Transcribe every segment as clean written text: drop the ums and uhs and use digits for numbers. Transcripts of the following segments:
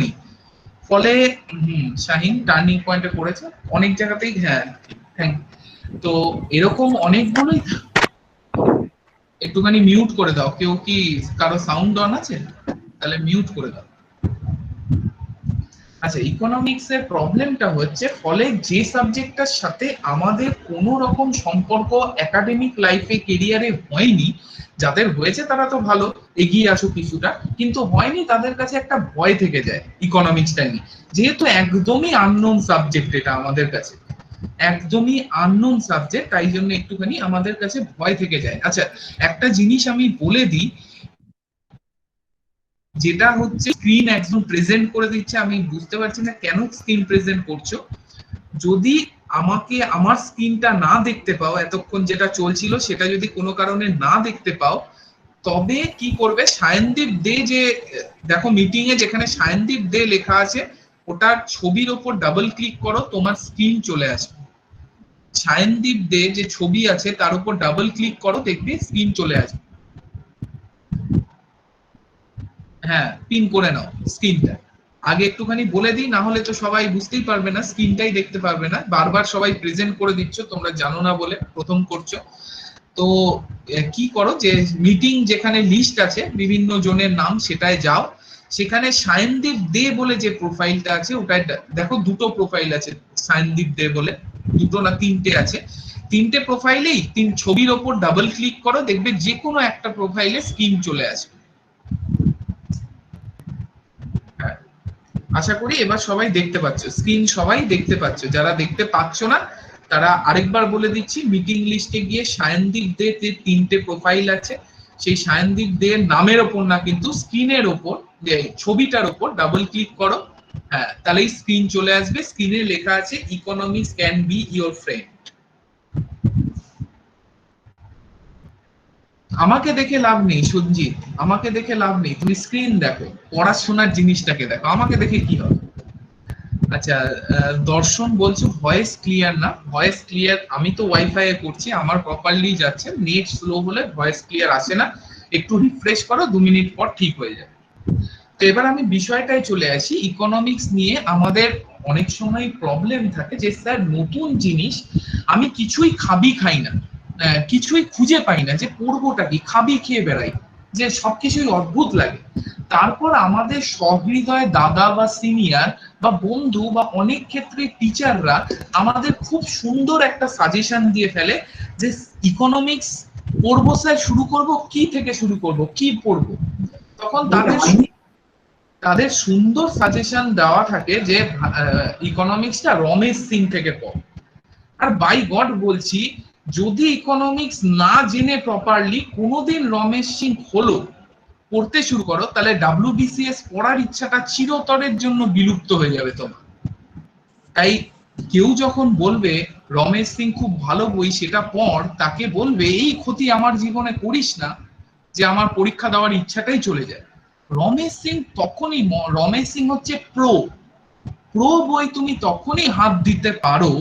নেই। ফলে শাহিন টার্নিং পয়েন্টে পড়েছে অনেক জায়গাতেই। হ্যাঁ, থ্যাংক। তো এরকম অনেকগুলোই। একটুখানি মিউট করে দাও, কেউ কি কারো সাউন্ড অন আছে? তাহলে মিউট করে দাও। আচ্ছা, ইকোনমিক্স এর প্রবলেমটা হচ্ছে, ফলে যে সাবজেক্টটার সাথে আমাদের কোনো রকম সম্পর্ক একাডেমিক লাইফে কেরিয়ারে হয়নি, যাদের হয়েছে তারা তো ভালো, এগিয়ে আসুক কিছুটা, কিন্তু হয়নি তাদের কাছে একটা ভয় থেকে যায় ইকোনমিক্সটা নিয়ে, যেহেতু একদমই আননোন সাবজেক্ট, এটা আমাদের কাছে একদমই আননোন সাবজেক্ট, তাই জন্য একটুখানি আমাদের কাছে ভয় থেকে যায়। আচ্ছা, একটা জিনিস আমি বলে দিই, যেটা হচ্ছে স্ক্রিন একদম প্রেজেন্ট করে দিচ্ছে, আমি বুঝতে পারছি না কেন স্ক্রিন প্রেজেন্ট করছো। যদি আমাকে আমার স্ক্রিনটা না দেখতে পাও, এতক্ষণ যেটা চলছিল সেটা যদি কোনো কারণে না দেখতে পাও, তবে কি করবে, সায়নদীপ দে যে, দেখো মিটিং এ যেখানে সায়নদীপ দে লেখা আছে, ওটার ছবির ওপর ডাবল ক্লিক করো, তোমার স্ক্রিন চলে আসবে। সায়নদীপ দে যে ছবি আছে তার উপর ডাবল ক্লিক করো, দেখবে স্ক্রিন চলে আসবে। হ্যাঁ, পিন করে নাও স্ক্রিনটা। আগে একটুখানি বলে দিই, না হলে তো সবাই বুঝতেই পারবে না, স্ক্রিনটাই দেখতে পারবে না, বারবার সবাই প্রেজেন্ট করে দিচ্ছ, তোমরা জানো না বলে প্রথম করছো। তো কি করো, যে মিটিং যেখানে লিস্ট আছে বিভিন্ন জনের নাম, সেটায় যাও, সেখানে সায়নদীপ দে বলে যে প্রোফাইলটা আছে ওটায় দেখো, দুটো প্রোফাইল আছে সায়নদীপ দে বলে, দুটো না তিনটে আছে, তিনটে প্রোফাইলেই তিন ছবির ওপর ডাবল ক্লিক করো, দেখবে যে কোনো একটা প্রোফাইলে স্ক্রিন চলে আসবে। হ্যাঁ, আশা করি এবার সবাই দেখতে পাচ্ছ স্ক্রিন, সবাই দেখতে পাচ্ছ। যারা দেখতে পাচ্ছ না তারা আরেকবার বলে দিচ্ছি, মিটিং লিস্টে গিয়ে সায়নদীপ দে তিনটে প্রোফাইল আছে, সেই সায়নদীপ দে নামের ওপর না, কিন্তু স্ক্রিনের ওপর, যে ছবিটার ওপর ডাবল ক্লিক করো। হ্যাঁ, তাহলেই স্ক্রিন চলে আসবে, স্ক্রিনে লেখা আছে economics can be your friend. আমাকে দেখে লাভ নেই সঞ্জিত, আমাকে দেখে লাভ নেই, তুমি স্ক্রিন দেখো, পড়াশোনার জিনিসটাকে দেখো, আমাকে দেখে কি হবে। আচ্ছা, দর্শন বলছো ভয়েস ক্লিয়ার না, ভয়েস ক্লিয়ার, আমি তো ওয়াইফাই এ করছি, আমার প্রপারলি যাচ্ছে, নেট স্লো হলে ভয়েস ক্লিয়ার আসে না, একটু রিফ্রেশ করো, 2 মিনিট পর ঠিক হয়ে যাবে। তো এবার আমি বিষয়টায় চলে আসি, ইকোনমিক্স নিয়ে আমাদের অনেক সময় প্রবলেম থাকে যে স্যার নতুন জিনিস আমি কিছুই খাই না, কিছুই খুঁজে পাই না, যে পড়বোটা কি, খেয়ে বেড়াই, যে সবকিছুই অদ্ভুত লাগে। তারপর আমাদের সহৃদয় দাদা বা সিনিয়র বা বন্ধু বা অনেক ক্ষেত্রে টিচাররা আমাদের খুব সুন্দর একটা সাজেশন দিয়ে ফেলে, যে ইকোনমিক্স পড়বো স্যার, শুরু করব কি থেকে, শুরু করব কি পড়বো, তখন তাদের তাদের সুন্দর সাজেশন দেওয়া থাকে যে ইকোনমিক্সটা রমেশ সিং থেকে পড়। আর বাই গড বলছি, যদি ইকোনমিক্স না জেনে প্রপারলি কোনোদিন রমেশ সিং হলো পড়তে শুরু করো, তাহলে ডাব্লিউবিসিএস পড়ার ইচ্ছাটা চিরতরের জন্য বিলুপ্ত হয়ে যাবে তোমার। তাই কেউ যখন বলবে রমেশ সিং খুব ভালো বই, সেটা পড়, তাকে বলবে এই ক্ষতি আমার জীবনে করিস না, যে আমার পরীক্ষা দেওয়ার ইচ্ছাটাই চলে যায়। রমেশ সিং তখনই, রমেশ সিং হচ্ছে প্রো, প্রো বই তুমি তখনই হাত দিতে পারো,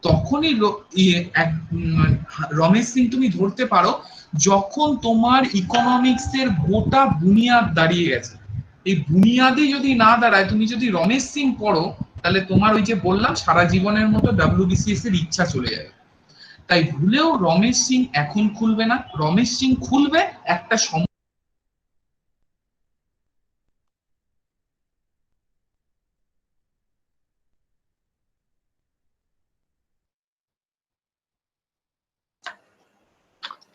তখনই রমেশ সিং তুমি ধরতে পারো, যখন তোমার ইকোনমিক্স এর গোটা বুনিয়াদ দাঁড়িয়ে গেছে। এই বুনিয়াদি যদি না দাঁড়ায়, তুমি যদি রমেশ সিং পড়ো, তাহলে তোমার ওই যে বললাম সারা জীবনের মতো ডাব্লিউবিসিএস এর ইচ্ছা চলে যাবে। তাই ভুলেও রমেশ সিং এখন খুলবে না, রমেশ সিং খুলবে একটা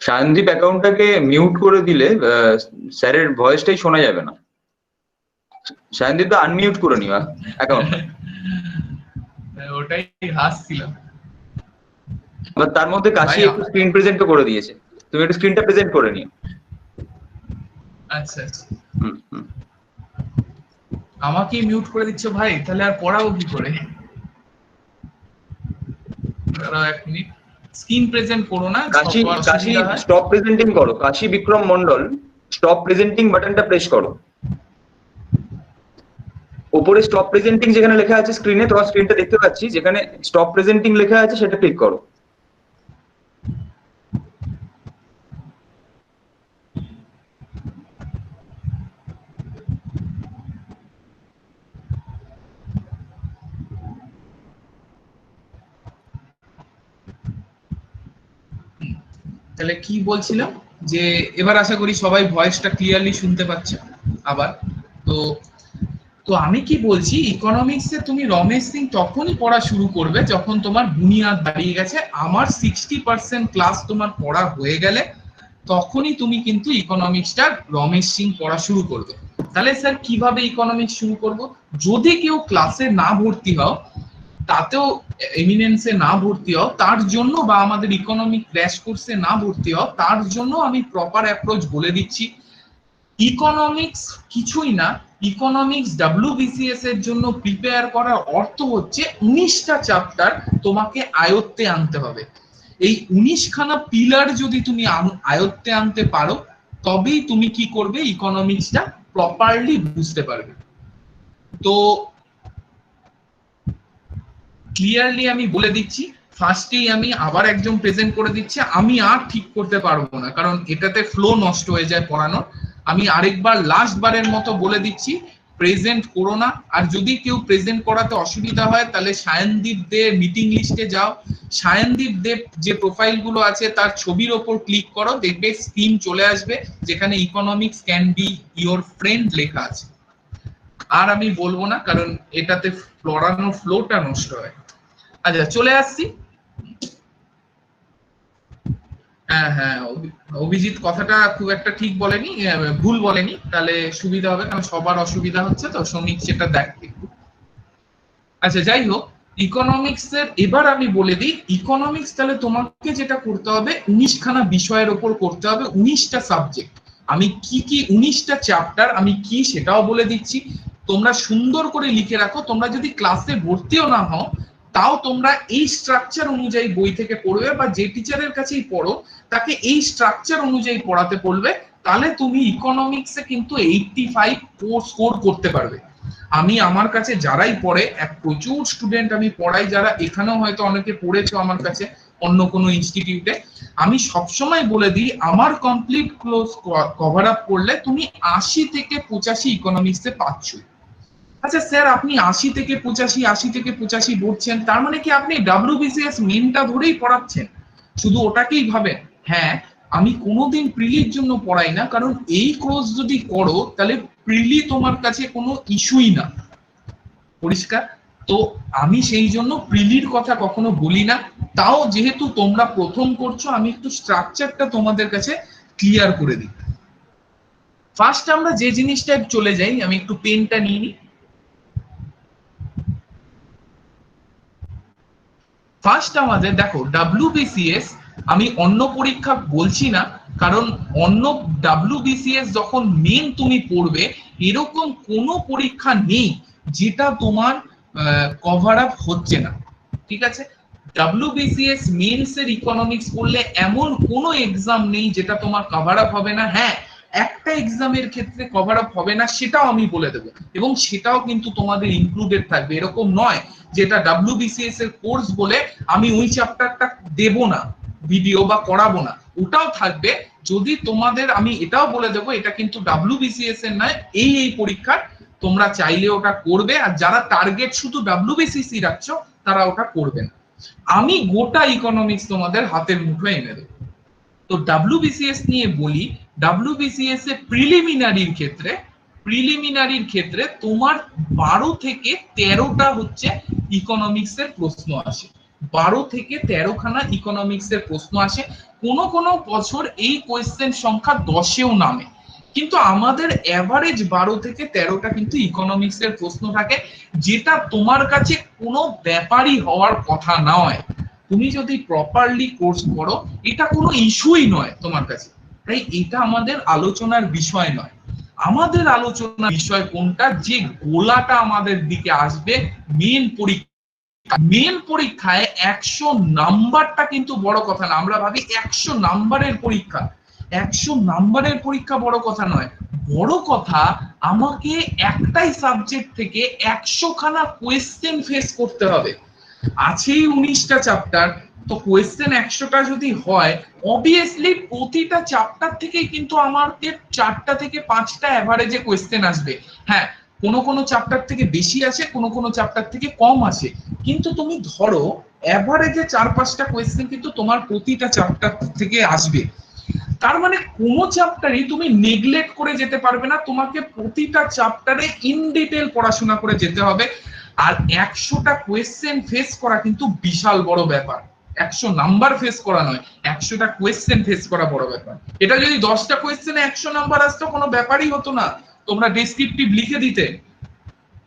সায়নদীপ অ্যাকাউন্টটাকে মিউট করে দিলে স্যারের ভয়েসটাই শোনা যাবে না। সায়নদীপ দা আনমিউট করে নিও অ্যাকাউন্টটা। ওটাই হাসছিলাম। আবার তার মধ্যে কাশি একটু স্ক্রিন প্রেজেন্ট করে দিয়েছে, তুমি একটু স্ক্রিনটা প্রেজেন্ট করে নিও। আচ্ছা আচ্ছা, হুম হুম। আমাকেই মিউট করে দিচ্ছ ভাই, তাহলে আর পড়াবো কি করে? দাঁড়াও 1 মিনিট, স্ক্রিন প্রেজেন্ট করো না, কাশি কাশি অসুবিধা হয়। স্টপ প্রেজেন্টিং করো, কাশি বিক্রম মন্ডল স্টপ প্রেজেন্টিং বাটনটা প্রেস করো। উপরে স্টপ প্রেজেন্টিং যেখানে লেখা আছে স্ক্রিনে, তোমার স্ক্রিনটা দেখতে পাচ্ছি, যেখানে স্টপ প্রেজেন্টিং লেখা আছে সেটা ক্লিক করো। তাহলে কি বলছিলাম, যে এবার আশা করি সবাই ভয়েসটা ক্লিয়ারলি শুনতে পাচ্ছে আবার। তো তো আমি কি বলছি, ইকোনমিক্সে তুমি রমেশ সিং তখনই পড়া শুরু করবে যখন তোমার বুনিয়াদ দাঁড়িয়ে গেছে। আমার 60% ক্লাস তোমার পড়া হয়ে গেলে তখনই তুমি কিন্তু ইকোনমিক্সটা রমেশ সিং পড়া শুরু করবে। তাহলে স্যার কিভাবে ইকোনমিক্স শুরু করব? যদি কেউ ক্লাসে না ভর্তি হও, তাতেও এমিনেন্সে না ভর্তি হও তার জন্য, বা আমাদের ইকোনমিক ক্র্যাশ কোর্সে না ভর্তি হও তার জন্য আমি প্রপার অ্যাপ্রোচ বলে দিচ্ছি। ইকোনমিক্স কিছুই না, ইকোনমিক্স ডাব্লিউবিসিএস এর জন্য প্রিপেয়ার করার অর্থ হচ্ছে 19টা চ্যাপ্টার তোমাকে আয়ত্তে আনতে হবে। এই 19খানা পিলার যদি তুমি আয়ত্তে আনতে পারো, তবেই তুমি কি করবে, ইকোনমিক্সটা প্রপারলি বুঝতে পারবে। তো ক্লিয়ারলি আমি বলে দিচ্ছি, ফার্স্টেই আমি আবার একজন প্রেজেন্ট করে দিচ্ছি, আমি আর ঠিক করতে পারবো না কারণ এটাতে ফ্লো নষ্ট হয়ে যায় পড়ানোর। আমি আরেকবার লাস্ট বারের মতো বলে দিচ্ছি, প্রেজেন্ট করো না। আর যদি কেউ প্রেজেন্ট করাতে অসুবিধা হয় তাহলে সায়নদীপ দে মিটিং লিস্টে যাও, সায়নদীপ দেব যে প্রোফাইলগুলো আছে তার ছবির ওপর ক্লিক করো, দেখবে স্ক্রিন চলে আসবে যেখানে economics can be your friend লেখা আছে। আর আমি বলবো না কারণ এটাতে পড়ানোর ফ্লোটা নষ্ট হয়। আচ্ছা চলে আসছি। হ্যাঁ হ্যাঁ, অভিজিৎ কথাটা খুব একটা ঠিক বলেনি, ভুল বলেনি, তাহলে সুবিধা হবে কারণ সবার অসুবিধা হচ্ছে, তো শ্রমিক সেটা দেখ একটু। আচ্ছা যাই হোক, ইকোনমিক্স এর এবার আমি বলে দিই, ইকোনমিক্স তাহলে তোমাকে যেটা করতে হবে 19খানা বিষয়ের উপর করতে হবে, 19টা সাবজেক্ট। আমি কি কি 19টা চ্যাপ্টার আমি কি সেটাও বলে দিচ্ছি, তোমরা সুন্দর করে লিখে রাখো। তোমরা যদি ক্লাসে ভর্তিও না হও তাও তোমরা এই স্ট্রাকচার অনুযায়ী বই থেকে পড়বে, বা যে টিচারের কাছেই পড়ো তাকে এই স্ট্রাকচার অনুযায়ী পড়াতে বলবে, তাহলে তুমি ইকোনমিক্সে কিন্তু 85 স্কোর করতে পারবে। আমি আমার কাছে যারাই পড়ে, এক প্রচুর স্টুডেন্ট আমি পড়াই, যারা এখানেও হয়তো অনেকে পড়েছো আমার কাছে অন্য কোনো ইনস্টিটিউটে, আমি সবসময় বলে দিই আমার কমপ্লিট ক্লোজ কভার আপ করলে তুমি 80 থেকে 85 ইকোনমিক্সে পাচ্ছ। আচ্ছা স্যার, আপনি 80 থেকে 85 80 থেকে 85 বলছেন, তার মানে কি আপনি ডাব্লিউবিসিএস মেনটা ধরেই পড়াচ্ছেন, শুধু ওটাকেই ভাবেন? হ্যাঁ, আমি কোনোদিন প্রিলির জন্য পড়াই না, কারণ এই কোর্স যদি করো তাহলে প্রিলি তোমার কাছে কোনো ইস্যুই না। পরিষ্কার? তো আমি সেই জন্য প্রিলির কথা কখনো বলি না। তাও যেহেতু তোমরা প্রথম করছো, আমি একটু স্ট্রাকচারটা তোমাদের কাছে ক্লিয়ার করে দিই। ফার্স্ট আমরা যে জিনিসটা চলে যাই, আমি একটু পেনটা নিয়ে নিই। ফার্স্ট আমাদের দেখো ডাব্লিউবিসিএস, আমি অন্য পরীক্ষা বলছি না, কারণ অন্য ডাব্লিউবিসিএস যখন মেন তুমি পড়বে, এরকম কোনো পরীক্ষা নেই যেটা তোমার কভার আপ হচ্ছে না। ঠিক আছে, ডাব্লিউবিসিএস মেন্স এর ইকোনমিক্স পড়লে এমন কোনো এক্সাম নেই যেটা তোমার কভার আপ হবে না। হ্যাঁ, একটা এক্সামের ক্ষেত্রে কভার আপ হবে না, সেটাও আমি বলে দেবো, এবং সেটাও কিন্তু তোমাদের ইনক্লুডেড থাকবে। এরকম নয় যেটা ডাব্লিউবিসিএস এর কোর্স বলে আমি ওই চ্যাপ্টারটা দেব না ভিডিও বা করাবো না, ওটাও থাকবে। যদি তোমাদের, আমি এটাও বলে দেবো, এটা কিন্তু ডাব্লিউবিসিএস এর নয়, এই পরীক্ষার তোমরা চাইলে ওটা করবে, আর যারা টার্গেট শুধু ডাব্লিউবিসিসি রাখছো তারা ওটা করবে না। আমি গোটা ইকোনমিক্স তোমাদের হাতের মুঠোয় এনে দেবো। তো ডাব্লিউবিসিএস নিয়ে বলি, ডাব্লিউবিসিএস এর প্রিলিমিনারির ক্ষেত্রে তোমার 12 থেকে 13টা হচ্ছে ইকোনমিক্স এর প্রশ্ন আসে। 12 থেকে 13 খানা ইকোনমিক্স এর প্রশ্ন আসে। কোন কোন বছর এই কোয়েশ্চেন সংখ্যা 10এও নামে, কিন্তু আমাদের এভারেজ 12 থেকে 13টা কিন্তু ইকোনমিক্স এর প্রশ্ন থাকে, যেটা তোমার কাছে কোনো ব্যাপারই হওয়ার কথা নয়। তুমি যদি প্রপারলি কোর্স করো এটা কোনো ইস্যুই নয় তোমার কাছে। তাই এটা আমাদের আলোচনার বিষয় নয়। আমাদের আলোচনার বিষয় কোনটা, যে গোলাটা আমাদের দিকে আসবে মেন পরীক্ষা। মেন পরীক্ষায় 100 নাম্বারটা কিন্তু বড় কথা না। আমরা ভাবি 100 নাম্বারের পরীক্ষা, 100 নাম্বারের পরীক্ষা বড় কথা নয়। বড় কথা আমাকে একটাই সাবজেক্ট থেকে 100 খানা কোয়েশ্চেন ফেস করতে হবে। আছেই 19টা চ্যাপ্টার, তো কোয়েশ্চেন 100টা যদি হয়, অবভিয়াসলি প্রতিটা চ্যাপ্টার থেকেই কিন্তু আমাদের 4টা থেকে 5টা এভারেজে কোয়েশ্চেন আসবে। হ্যাঁ, কোনো কোনো চ্যাপ্টার থেকে বেশি আসে, কোনো কোনো চ্যাপ্টার থেকে কম আসে, কিন্তু তুমি ধরো এভারেজে 4-5টা কোয়েশ্চেন কিন্তু তোমার প্রতিটা চ্যাপ্টার থেকে আসবে। তার মানে কোনো চ্যাপ্টারই তুমি নেগলেক্ট করে যেতে পারবে না, তোমাকে প্রতিটা চ্যাপ্টারে ইন ডিটেল পড়াশোনা করে যেতে হবে। আর 100টা কোয়েশ্চেন ফেস করা কিন্তু বিশাল বড় ব্যাপার। 100 নাম্বার ফেস করা নয়, 100টা কোয়েশ্চেন ফেস করা বড় ব্যাপার। এটা যদি 10টা কোয়েশ্চেনে 100 নাম্বার আসতো কোনো ব্যাপারই হতো না, তোমরা ডেসক্রিপটিভ লিখে দিতে।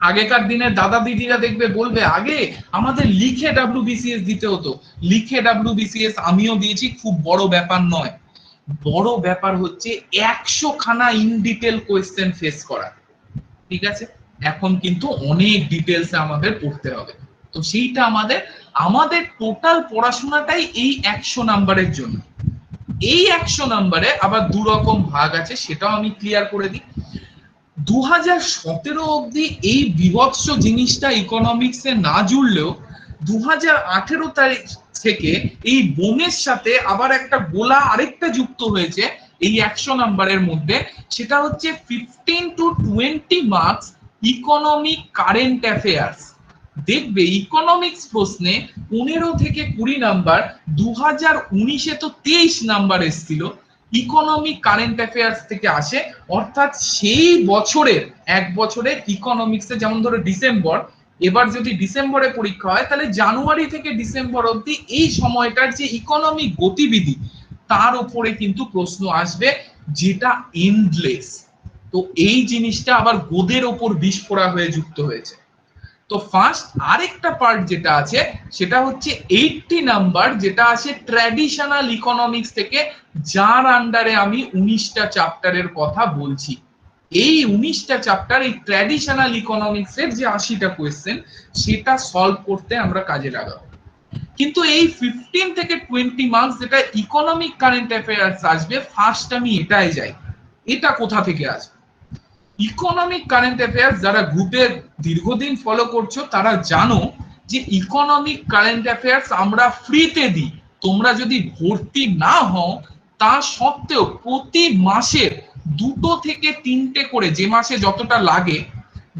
আগেকার দিনের দাদা দিদিরা দেখবে বলবে আগে আমাদের লিখে ডাব্লিউবিসিএস দিতে হতো। লিখে ডাব্লিউবিসিএস আমিও দিয়েছি, খুব বড় ব্যাপার নয়। বড় ব্যাপার হচ্ছে 100 খানা ইন ডিটেল কোয়েশ্চেন ফেস করা। ঠিক আছে, এখন কিন্তু অনেক ডিটেলসে আমাদের পড়তে হবে। তো সেইটা আমাদের টোটাল পড়াশোনাটাই এই 100 নাম্বারের জন্য। এই 100 নাম্বারে আবার দু রকম ভাগ আছে, সেটাও আমি ক্লিয়ার করে দিই। 2017 অবধি এই বিভৎস জিনিসটা ইকোনমিক্সে না জুড়লেও 2018 তারিখ থেকে এই বোনের সাথে আবার একটা গোলা আরেকটা যুক্ত হয়েছে এই 100 নাম্বারের মধ্যে। সেটা হচ্ছে 15 to 20 marks economic current affairs. দেখবে ইকোনমিক্স প্রশ্নে 15 থেকে 20 নাম্বার, 2019-এ তো 23 নাম্বার এসেছিল ইকোনমিক কারেন্ট অ্যাফেয়ার্স থেকে আসে। অর্থাৎ সেই বছরের এক বছরের ইকোনমিক্সে, যেমন ধরো ডিসেম্বর, এবার যদি ডিসেম্বরে পরীক্ষা হয় তাহলে জানুয়ারি থেকে ডিসেম্বর অবধি এই সময়টার যে ইকোনমিক গতিবিধি তার উপরে কিন্তু প্রশ্ন আসবে, যেটা এন্ডলেস। তো এই জিনিসটা আবার গোদের ওপর বিষ ফোড়া হয়ে যুক্ত হয়েছে। তো ফার্স্ট আরেকটা পার্ট যেটা আছে সেটা হচ্ছে 80 নাম্বার, যেটা আসে ট্র্যাডিশনাল ইকোনমিক্স থেকে, যার আন্ডারে আমি 19টা চ্যাপ্টারের কথা বলছি। এই 19টা চ্যাপ্টার এই ট্র্যাডিশনাল ইকোনমিক্স এর যে 80টা কোয়েশ্চেন সেটা সলভ করতে আমরা কাজে লাগাবো। কিন্তু এই 15 থেকে 20 মার্কস যেটা ইকোনমিক কারেন্ট অ্যাফেয়ার্স আসবে, ফার্স্ট আমি এটাই যাই, এটা কোথা থেকে আসবে। ইকোনমিক কারেন্ট অ্যাফেয়ার্স যারা গ্রুপে দীর্ঘদিন ফলো করছো তারা জানো যে ইকোনমিক কারেন্ট অ্যাফেয়ার্স আমরা ফ্রিতে দিই। তোমরা যদি ভর্তি না হও তা সত্ত্বেও প্রতি মাসের 2 থেকে 3টে করে, যে মাসে যতটা লাগে,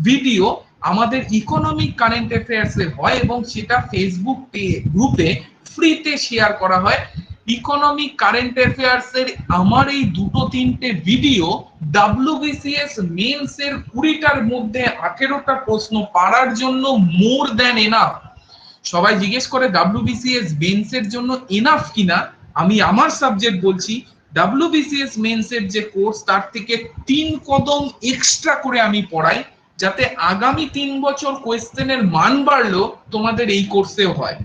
ভিডিও আমাদের ইকোনমিক কারেন্ট অ্যাফেয়ার্স এ হয় এবং সেটা ফেসবুক গ্রুপে ফ্রিতে শেয়ার করা হয়। ইকোনমিক কারেন্ট অ্যাফেয়ার্স এর আমার এই 2-3টে ভিডিও ডাব্লিউবিসিএস মেন্স এর 20টার মধ্যে 18টা প্রশ্ন পারার জন্য মোর দ্যান এনাফ। সবাই জিজ্ঞেস করে ডাব্লিউবিসিএস মেন্স এর জন্য এনাফ কিনা। আমি আমার সাবজেক্ট বলছি, ডাব্লিউবিসিএস মেন্স এর যে কোর্স তার থেকে 3 কদম এক্সট্রা করে আমি পড়াই, যাতে আগামী 3 বছর কোয়েশ্চেনের মান বাড়লো তোমাদের এই কোর্সেও হয়।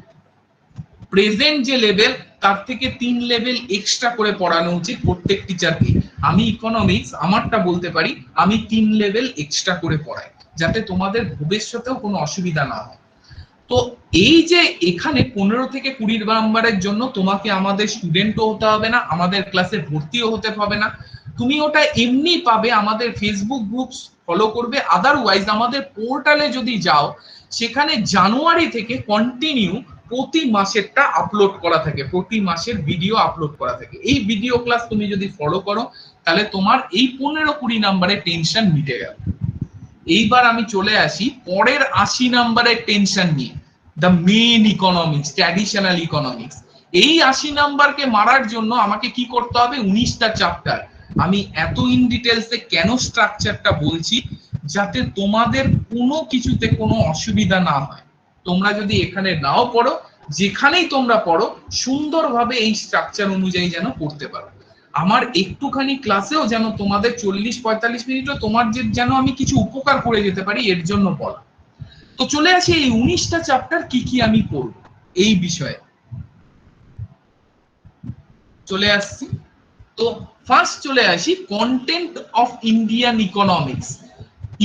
প্রেজেন্ট যে লেভেল তার থেকে 3 লেভেল এক্সট্রা করে পড়ানো উচিত প্রত্যেক টিচারকে। আমি ইকোনমিক্স আমারটা বলতে পারি, আমি 3 লেভেল এক্সট্রা করে পড়াই, যাতে তোমাদের ভবিষ্যতেও কোনো অসুবিধা না হয়। তো এই যে এখানে 15 থেকে 20 নাম্বারের জন্য তোমাকে আমাদের স্টুডেন্টও হতে হবে না, আমাদের ক্লাসে ভর্তিও হতে হবে না, তুমি ওটা এমনি পাবে। আমাদের ফেসবুক গ্রুপ ফলো করবে, আদারওয়াইজ আমাদের পোর্টালে যদি যাও সেখানে জানুয়ারি থেকে কন্টিনিউ প্রতি মাসেরটা আপলোড করা থাকে, প্রতি মাসের ভিডিও আপলোড করা থাকে। এই ভিডিও ক্লাস তুমি যদি ফলো করো তাহলে তোমার এই 15-20 নাম্বারের টেনশন মিটে গেল। এইবার আমি চলে আসি পরের 80 নাম্বারের টেনশন নিয়ে, the main economics, traditional economics. এই 80 নাম্বারকে মারার জন্য আমাকে কি করতে হবে, 19টা চ্যাপ্টার। আমি এত ইন ডিটেলসে কেন স্ট্রাকচারটা বলছি, যাতে তোমাদের কোনো কিছুতে কোনো অসুবিধা না হয়। তোমরা যদি এখানে নাও পড়ো, যেখানেই তোমরা পড়ো সুন্দরভাবে এই স্ট্রাকচার অনুযায়ী যেন পড়তে পারো। আমার একটুখানি ক্লাসেও যেন তোমাদের 40-45 মিনিটও তোমার যেন আমি কিছু উপকার করে যেতে পারি, এর জন্য বলা। তো চলে আসি এই 19টা চ্যাপ্টার কি কি আমি পড়ব এই বিষয়ে চলে আসছি। তো ফার্স্ট চলে আসি content of Indian economics.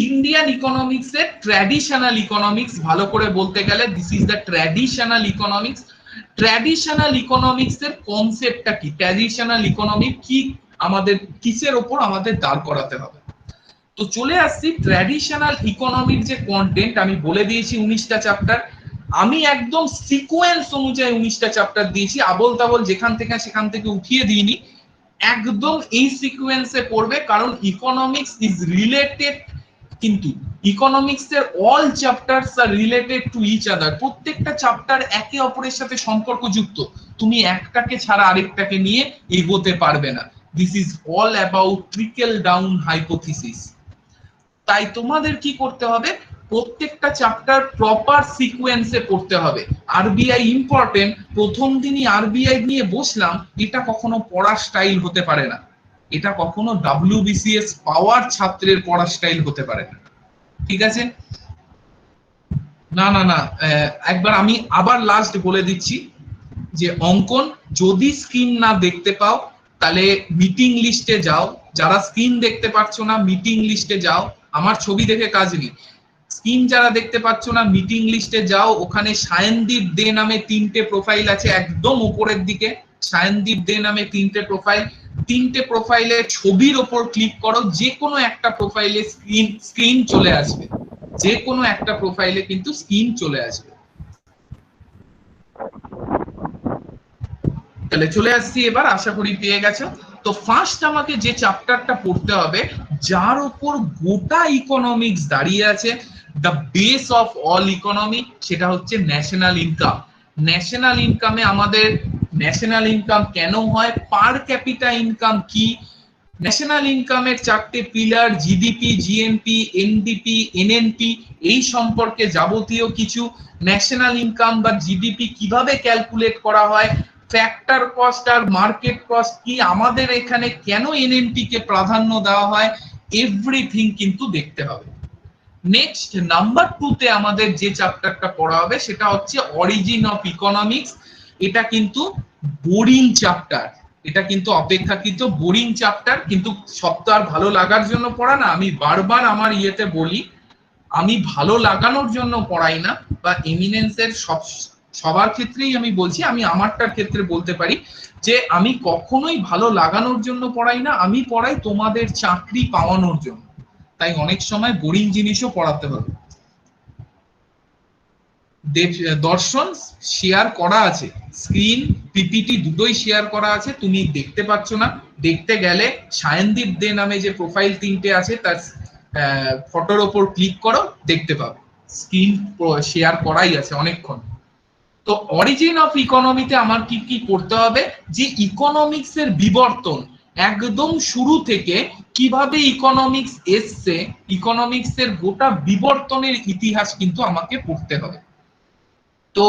Indian economics এর ট্র্যাডিশনাল ইকোনমিক্স, ভালো করে বলতে গেলে this is the traditional economics. Traditional economics এর কনসেপ্টটা কি, ট্র্যাডিশনাল ইকোনমিক কি, আমাদের কিসের উপর আমাদের দাঁড় করাতে হবে। তো চলে আসছি ট্র্যাডিশনাল ইকোনমিক যে কন্টেন্ট, আমি বলে দিয়েছি 19টা চ্যাপ্টার। আমি একদম সিকোয়েন্স অনুযায়ী 19টা চ্যাপ্টার দিয়েছি, আবল তাবল যেখান থেকে সেখান থেকে উঠিয়ে দিইনি, একদম এই সিকোয়েন্সে পড়বে। কারণ ইকোনমিক্স ইজ রিলেটেড কিন্তু ইকোনমিক্স এর অল চ্যাপ্টারস আর রিলেটেড টু ইচ আদার, প্রত্যেকটা চ্যাপ্টার একে অপরের সাথে সম্পর্কযুক্ত, তুমি একটাকে ছাড়া আরেকটাকে নিয়ে এগোতে পারবে না। This is all about trickle down hypothesis. তাই তোমাদের কি করতে হবে, প্রত্যেকটা চ্যাপ্টার প্রপার সিকোয়েন্সে পড়তে হবে। আরবিআই ইম্পর্টেন্ট, প্রথম দিনই আরবিআই নিয়ে বসলাম, এটা কখনো পড়ার স্টাইল হতে পারে না, এটা কখনো ডাব্লিউবিসিএস পাওয়ার ছাত্রের পড়ার স্টাইল হতে পারে না, ঠিক আছে? না না না, একবার আমি আবার লাস্ট বলে দিচ্ছি যে অঙ্কন যদি স্ক্রিন না দেখতে পাও তাহলে মিটিং লিস্টে যাও, যারা স্ক্রিন দেখতে পাচ্ছ না মিটিং লিস্টে যাও, আমার ছবি দেখে কাজ নেই। স্ক্রিন যারা দেখতে পাচ্ছ না মিটিং লিস্টে যাও, ওখানে সায়নদীপ দে নামে 3টে প্রোফাইল আছে একদম উপরের দিকে, সায়নদীপ দে নামে 3টে প্রোফাইল, 3টে প্রোফাইলের ছবির ওপর ক্লিক করো, যে কোনো একটা প্রোফাইলে স্ক্রিন চলে আসবে, যে কোনো একটা প্রোফাইলে কিন্তু স্ক্রিন চলে আসবে। তাহলে চলে আসছি এবার, আশা করি পেয়ে গেছো। তো ফার্স্ট আমাকে যে চ্যাপ্টারটা পড়তে হবে, যার উপর গোটা ইকোনমিক্স দাঁড়িয়ে আছে, the base of all economy, সেটা হচ্ছে ন্যাশনাল ইনকাম। ন্যাশনাল ইনকামে আমাদের ন্যাশনাল ইনকাম কেন হয়, পার ক্যাপিটা ইনকাম কি, ন্যাশনাল ইনকামের 4টে pillar, GDP, GNP, NDP, NNP, এই সম্পর্কে যাবতীয় কিছু, ন্যাশনাল ইনকাম বা জিডিপি কিভাবে ক্যালকুলেট করা হয়, ফ্যাক্টর কস্ট আর মার্কেট কস্ট কি, আমাদের এখানে কেন এনএনপি কে প্রাধান্য দেওয়া হয়, এভরিথিং কিন্তু দেখতে হবে। নেক্সট নাম্বার 2 তে আমাদের যে চ্যাপ্টারটা পড়া হবে সেটা হচ্ছে অরিজিন অফ ইকোনমিক্স। এটা কিন্তু বোরিং চ্যাপ্টার, এটা কিন্তু অপেক্ষাকৃত বোরিং চ্যাপ্টার, কিন্তু সব তো আর ভালো লাগার জন্য পড়া না। আমি বারবার আমার ইয়েতে বলি, আমি ভালো লাগানোর জন্য পড়াই না, বা এমিনেন্সের সবার ক্ষেত্রেই আমি বলছি, আমি আমারটার ক্ষেত্রে বলতে পারি যে আমি কখনোই ভালো লাগানোর জন্য পড়াই না, আমি পড়াই তোমাদের চাকরি পাওয়ানোর জন্য। তাই অনেক সময় বোরিং জিনিসও পড়াতে হবে। দর্শন শেয়ার করা আছে, স্ক্রিন পিপিটি দুটোই শেয়ার করা আছে, তুমি দেখতে পাচ্ছ না, দেখতে গেলে সায়নদীপ দে নামে যে প্রোফাইল 3টে আছে তার ফটোর ওপর ক্লিক করো, দেখতে পাবে স্ক্রিন শেয়ার করাই আছে অনেকক্ষণ। তো অরিজিন অফ ইকোনমিতে আমার কি কি করতে হবে, যে ইকোনমিক্স এর বিবর্তন একদম শুরু থেকে কিভাবে ইকোনমিক্স এসছে, ইকোনমিক্স এর গোটা বিবর্তনের ইতিহাস কিন্তু আমাকে পড়তে হবে। তো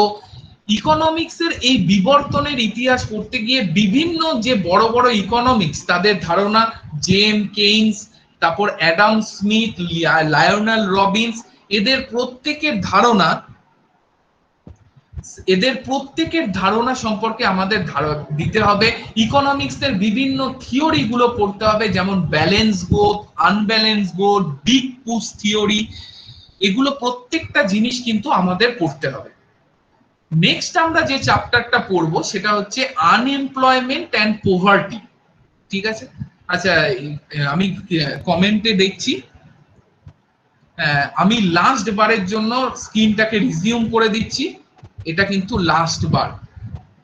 ইকোনমিক্স এর এই বিবর্তনের ইতিহাস পড়তে গিয়ে বিভিন্ন যে বড় বড় ইকোনমিক্স তাদের ধারণা, জেম কেইন্স, তারপর অ্যাডাম স্মিথ, লায়নাল রবিনস, এদের প্রত্যেকের ধারণা সম্পর্কে আমাদের দিতে হবে। ইকোনমিক্স এর বিভিন্ন থিওরি গুলো পড়তে হবে, যেমন balance growth, unbalance growth, big push theory, এগুলো প্রত্যেকটা জিনিস কিন্তু আমাদের পড়তে হবে। নেক্সট আমরা যে চ্যাপ্টারটা পড়বো সেটা হচ্ছে আনএমপ্লয়মেন্ট এন্ড পভার্টি, ঠিক আছে? আচ্ছা, আমি কমেন্টে দেখছি, আমি লাস্ট বারের জন্য স্ক্রিনটাকে রিজিউম করে দিচ্ছি, এটা কিন্তু লাস্ট বার,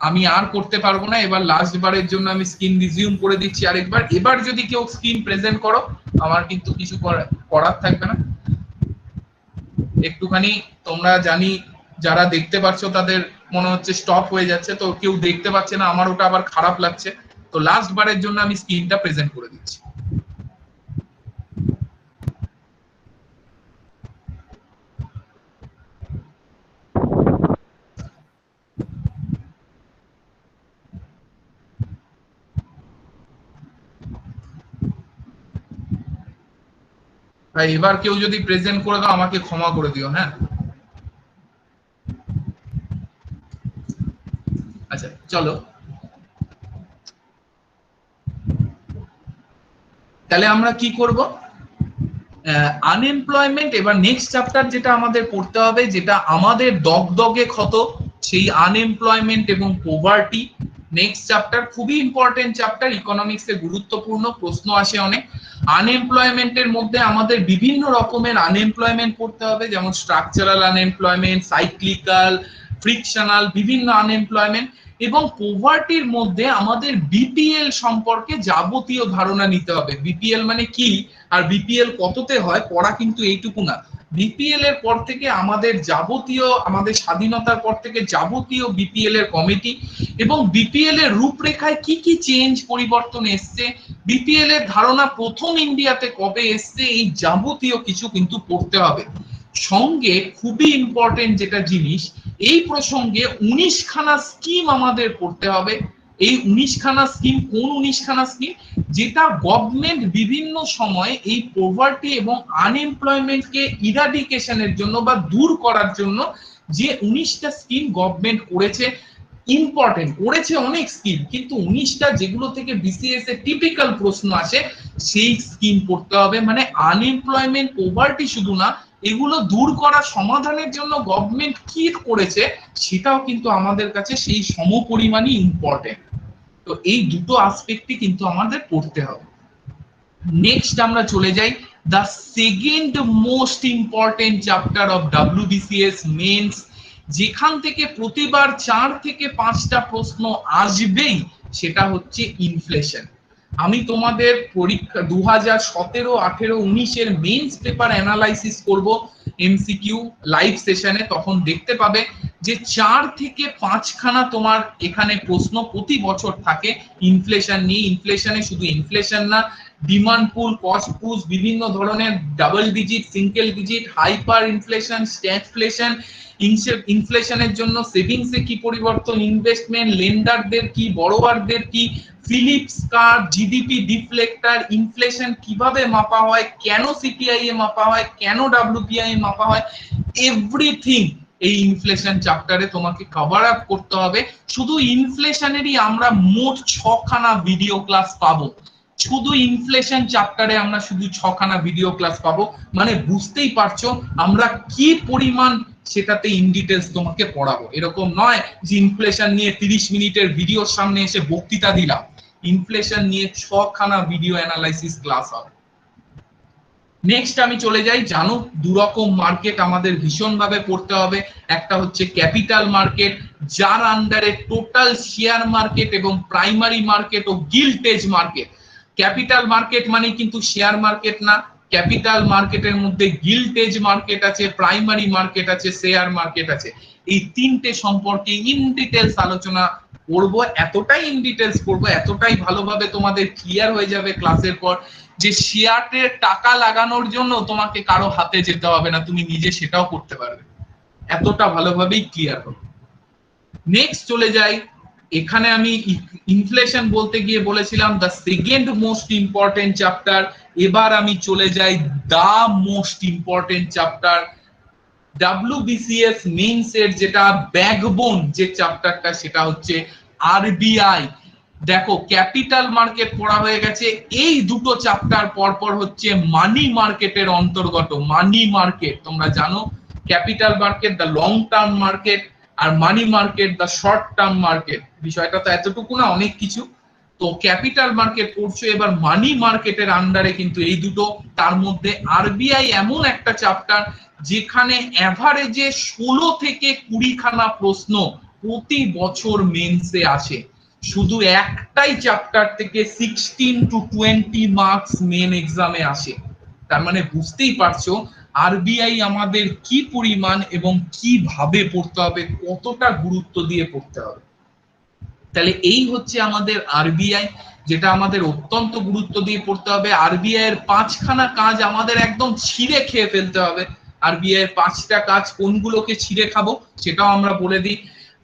আমি আর করতে পারবো না, এবার লাস্ট বারের জন্য আমি স্ক্রিন রিজিউম করে দিচ্ছি আরেকবার। এবার যদি কেউ স্ক্রিন প্রেজেন্ট করো আমার কিন্তু কিছু করার থাকবে না। একটুখানি তোমরা জানি যারা দেখতে পাচ্ছ তাদের মনে হচ্ছে স্টপ হয়ে যাচ্ছে, তো কেউ দেখতে পাচ্ছে না, আমার ওটা আবার খারাপ লাগছে। তো লাস্ট বারের জন্য আমি স্ক্রিনটা প্রেজেন্ট করে দিচ্ছি। এবার কেউ যদি প্রেজেন্ট করে দাও আমাকে ক্ষমা করে দিও, হ্যাঁ? আচ্ছা চলো, তাহলে আমরা কি করব, আনএমপ্লয়মেন্ট, এবার নেক্সট চ্যাপ্টার যেটা আমাদের পড়তে হবে, যেটা আমাদের দগদগে ক্ষত, সেই আনএমপ্লয়মেন্ট এবং পভার্টি। নেক্সট চ্যাপ্টার খুবই ইম্পর্টেন্ট চ্যাপ্টার, ইকোনমিক্সে গুরুত্বপূর্ণ, প্রশ্ন আসে অনেক। আনএমপ্লয়মেন্টের মধ্যে আমাদের বিভিন্ন রকমের আনএমপ্লয়মেন্ট পড়তে হবে, যেমন স্ট্রাকচারাল আনএমপ্লয়মেন্ট, সাইক্লিক্যাল, ফ্রিকশনাল, বিভিন্ন আনএমপ্লয়মেন্ট। এবং পভার্টির মধ্যে আমাদের বিপিএল সম্পর্কে যাবতীয় ধারণা নিতে হবে। বিপিএল মানে কি আর বিপিএল কততে হয়, পড়া কিন্তু এইটুকু না, বিপিএল এর পর থেকে আমাদের স্বাধীনতার পর থেকে যাবতীয় বিপিএল এর কমিটি এবং বিপিএল এর রূপরেখায় কি কি চেঞ্জ পরিবর্তন এসছে, বিপিএল এর ধারণা প্রথম ইন্ডিয়াতে কবে এসছে, এই যাবতীয় কিছু কিন্তু পড়তে হবে। সঙ্গে খুবই ইম্পর্টেন্ট যেটা জিনিস, এই প্রসঙ্গে 19খানা স্কিম আমাদের পড়তে হবে। এই 19খানা স্কিম কোন 19খানা স্কিম, যেটা গভর্নমেন্ট বিভিন্ন সময় এই পভার্টি এবং আনএমপ্লয়মেন্টকে ইরাডিকেশনের জন্য বা দূর করার জন্য যে 19টা স্কিম গভর্নমেন্ট করেছে। ইম্পর্টেন্ট করেছে অনেক স্কিম, কিন্তু 19টা যেগুলো থেকে বিসিএস এর টিপিক্যাল প্রশ্ন আসে সেই স্কিম পড়তে হবে। মানে আনএমপ্লয়মেন্ট, পভার্টি শুধু না, এগুলো দূর করা সমাধানের জন্য গভর্নমেন্ট কি করেছে সেটাও কিন্তু আমাদের কাছে সেই সমপরিমাণই ইম্পর্টেন্ট। তো এই দুটো আসপেক্টই কিন্তু আমাদের পড়তে হবে। নেক্সট আমরা চলে যাই the second most important chapter of WBCS mains, যেখান থেকে প্রতিবার 4 থেকে 5টা প্রশ্ন আসবেই, সেটা হচ্ছে ইনফ্লেশন। আমি তোমাদের পরীক্ষা 2017, 18, 19 এর মেইনস পেপার অ্যানালাইসিস করব এমসিকিউ লাইভ সেশনে, তখন দেখতে পাবে যে 4 থেকে 5খানা তোমার এখানে প্রশ্ন প্রতি বছর থাকে ইনফ্লেশন নিয়ে। ইনফ্লেশনে শুধু ইনফ্লেশন না, ডিমান্ড পুল, কস্ট পুশ, বিভিন্ন ধরনের double digit, single digit, hyper inflation, stagflation, ইনফ্লেশনের জন্য সেভিংসে কি পরিবর্তন, ইনভেস্টমেন্ট, লেন্ডারদের কি, বড়োয়ারদের কি, Phillips curve, GDP deflator, inflation কিভাবে মাপা হয়, কেন সিপিআই এ মাপা হয়, কেন ডব্লিউপিআই এ মাপা হয়, এভরিথিং এই ইনফ্লেশন চ্যাপ্টারে তোমাকে কভার আপ করতে হবে। শুধু ইনফ্লেশনেরই আমরা মোট 6খানা ভিডিও ক্লাস পাবো। শুধু ইনফ্লেশন চ্যাপ্টারে আমরা শুধু 6খানা ভিডিও ক্লাস পাবো। মানে বুঝতেই পারছো আমরা কি পরিমাণ সেটাতে ইন ডিটেলস তোমাকে পড়াবো। এরকম নয় যে ইনফ্লেশন নিয়ে 30 মিনিটের ভিডিওর সামনে এসে বক্তৃতা দিলাম। ইনফ্লেশন নিয়ে 6খানা ভিডিও অ্যানালাইসিস ক্লাস হবে। নেক্সট আমি চলে যাই, জানো দুরকম মার্কেট আমাদের ভীষণভাবে পড়তে হবে। একটা হচ্ছে ক্যাপিটাল মার্কেট, যার আন্ডারে টোটাল শেয়ার মার্কেট এবং প্রাইমারি মার্কেট ও গিল্টেজ মার্কেট। ক্যাপিটাল মার্কেট মানে কিন্তু শেয়ার মার্কেট না, ক্যাপিটাল মার্কেটের মধ্যে গিল্টেজ মার্কেট আছে, প্রাইমারি মার্কেট আছে, শেয়ার মার্কেট আছে। এই তিনটে সম্পর্কে ইন ডিটেলস আলোচনা করবো। এতটাই ইন ডিটেলস করবো, এতটাই ভালোভাবে তোমাদের ক্লিয়ার হয়ে যাবে ক্লাসের পর যে শেয়ারে টাকা লাগানোর জন্য তোমাকে কারো হাতে যেতে হবে না, তুমি নিজে সেটাও করতে পারবে। এতটা ভালোভাবেই ক্লিয়ার হবে। নেক্সট চলে যাই, এখানে আমি ইনফ্লেশন বলতে গিয়ে বলেছিলাম the second most important chapter. এবার আমি চলে যাই the most important chapter, WBCS mains এর যেটা ব্যাকবোন যে চ্যাপ্টারটা, সেটা হচ্ছে আরবিআই। দেখো ক্যাপিটাল মার্কেট পড়া হয়ে গেছে, এই দুটো চ্যাপ্টার পরপর হচ্ছে মানি মার্কেটের অন্তর্গত। মানি মার্কেট তোমরা জানো, capital market the long term market, আর money market the short term market. বিষয়টা তো এতটুকু না, অনেক কিছু। তো ক্যাপিটাল মার্কেট পড়ছো, এবার মানি মার্কেটের আন্ডারে কিন্তু এই দুটো। তার মধ্যে আরবিআই এমন একটা চ্যাপ্টার যেখানে এভারেজে 16 থেকে 20খানা প্রশ্ন প্রতি বছর মেন্সে আসে। শুধু একটাই চ্যাপ্টার থেকে 16 to 20 মার্কস মেন এক্সামে আসে। তার মানে বুঝতেই পারছো আরবিআই আমাদের কি পরিমাণ এবং কিভাবে পড়তে হবে, কতটা গুরুত্ব দিয়ে পড়তে হবে। তাহলে এই হচ্ছে আমাদের আরবিআই, যেটা আমাদের অত্যন্ত গুরুত্ব দিয়ে পড়তে হবে। আরবিআই এর 5খানা কাজ আমাদের একদম ছিঁড়ে খেয়ে ফেলতে হবে। আরবিআই এর 5টা কাজ কোনগুলোকে ছিঁড়ে খাবো সেটাও আমরা বলে দিই।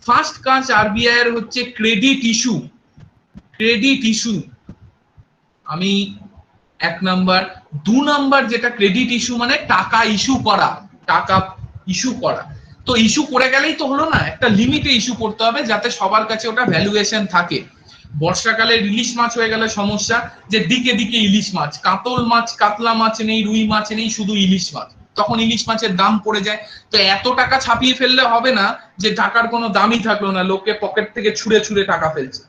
ফার্স্ট কাজ আরবিআই এর হচ্ছে ক্রেডিট ইস্যু। ক্রেডিট ইস্যু আমি 1 নাম্বার। 2 নাম্বার যেটা ক্রেডিট ইস্যু মানে টাকা ইস্যু করা, টাকা ইস্যু করা। তো ইস্যু করে গেলেই তো হলো না, একটা লিমিটে ইস্যু করতে হবে যাতে সবার কাছে ওটা ভ্যালুয়েশন থাকে। বর্ষাকালে ইলিশ মাছ হয়ে গেলে সমস্যা, যে দিকে দিকে ইলিশ মাছ, কাতল মাছ, কাতলা মাছ নেই, রুই মাছ নেই, শুধু ইলিশ মাছ, তখন ইলিশ মাছের দাম পড়ে যায়। তো এত টাকা ছাপিয়ে ফেললে হবে না যে টাকার কোনো দামই থাকলো না, লোকে পকেট থেকে ছুঁড়ে ছুঁড়ে টাকা ফেলছে।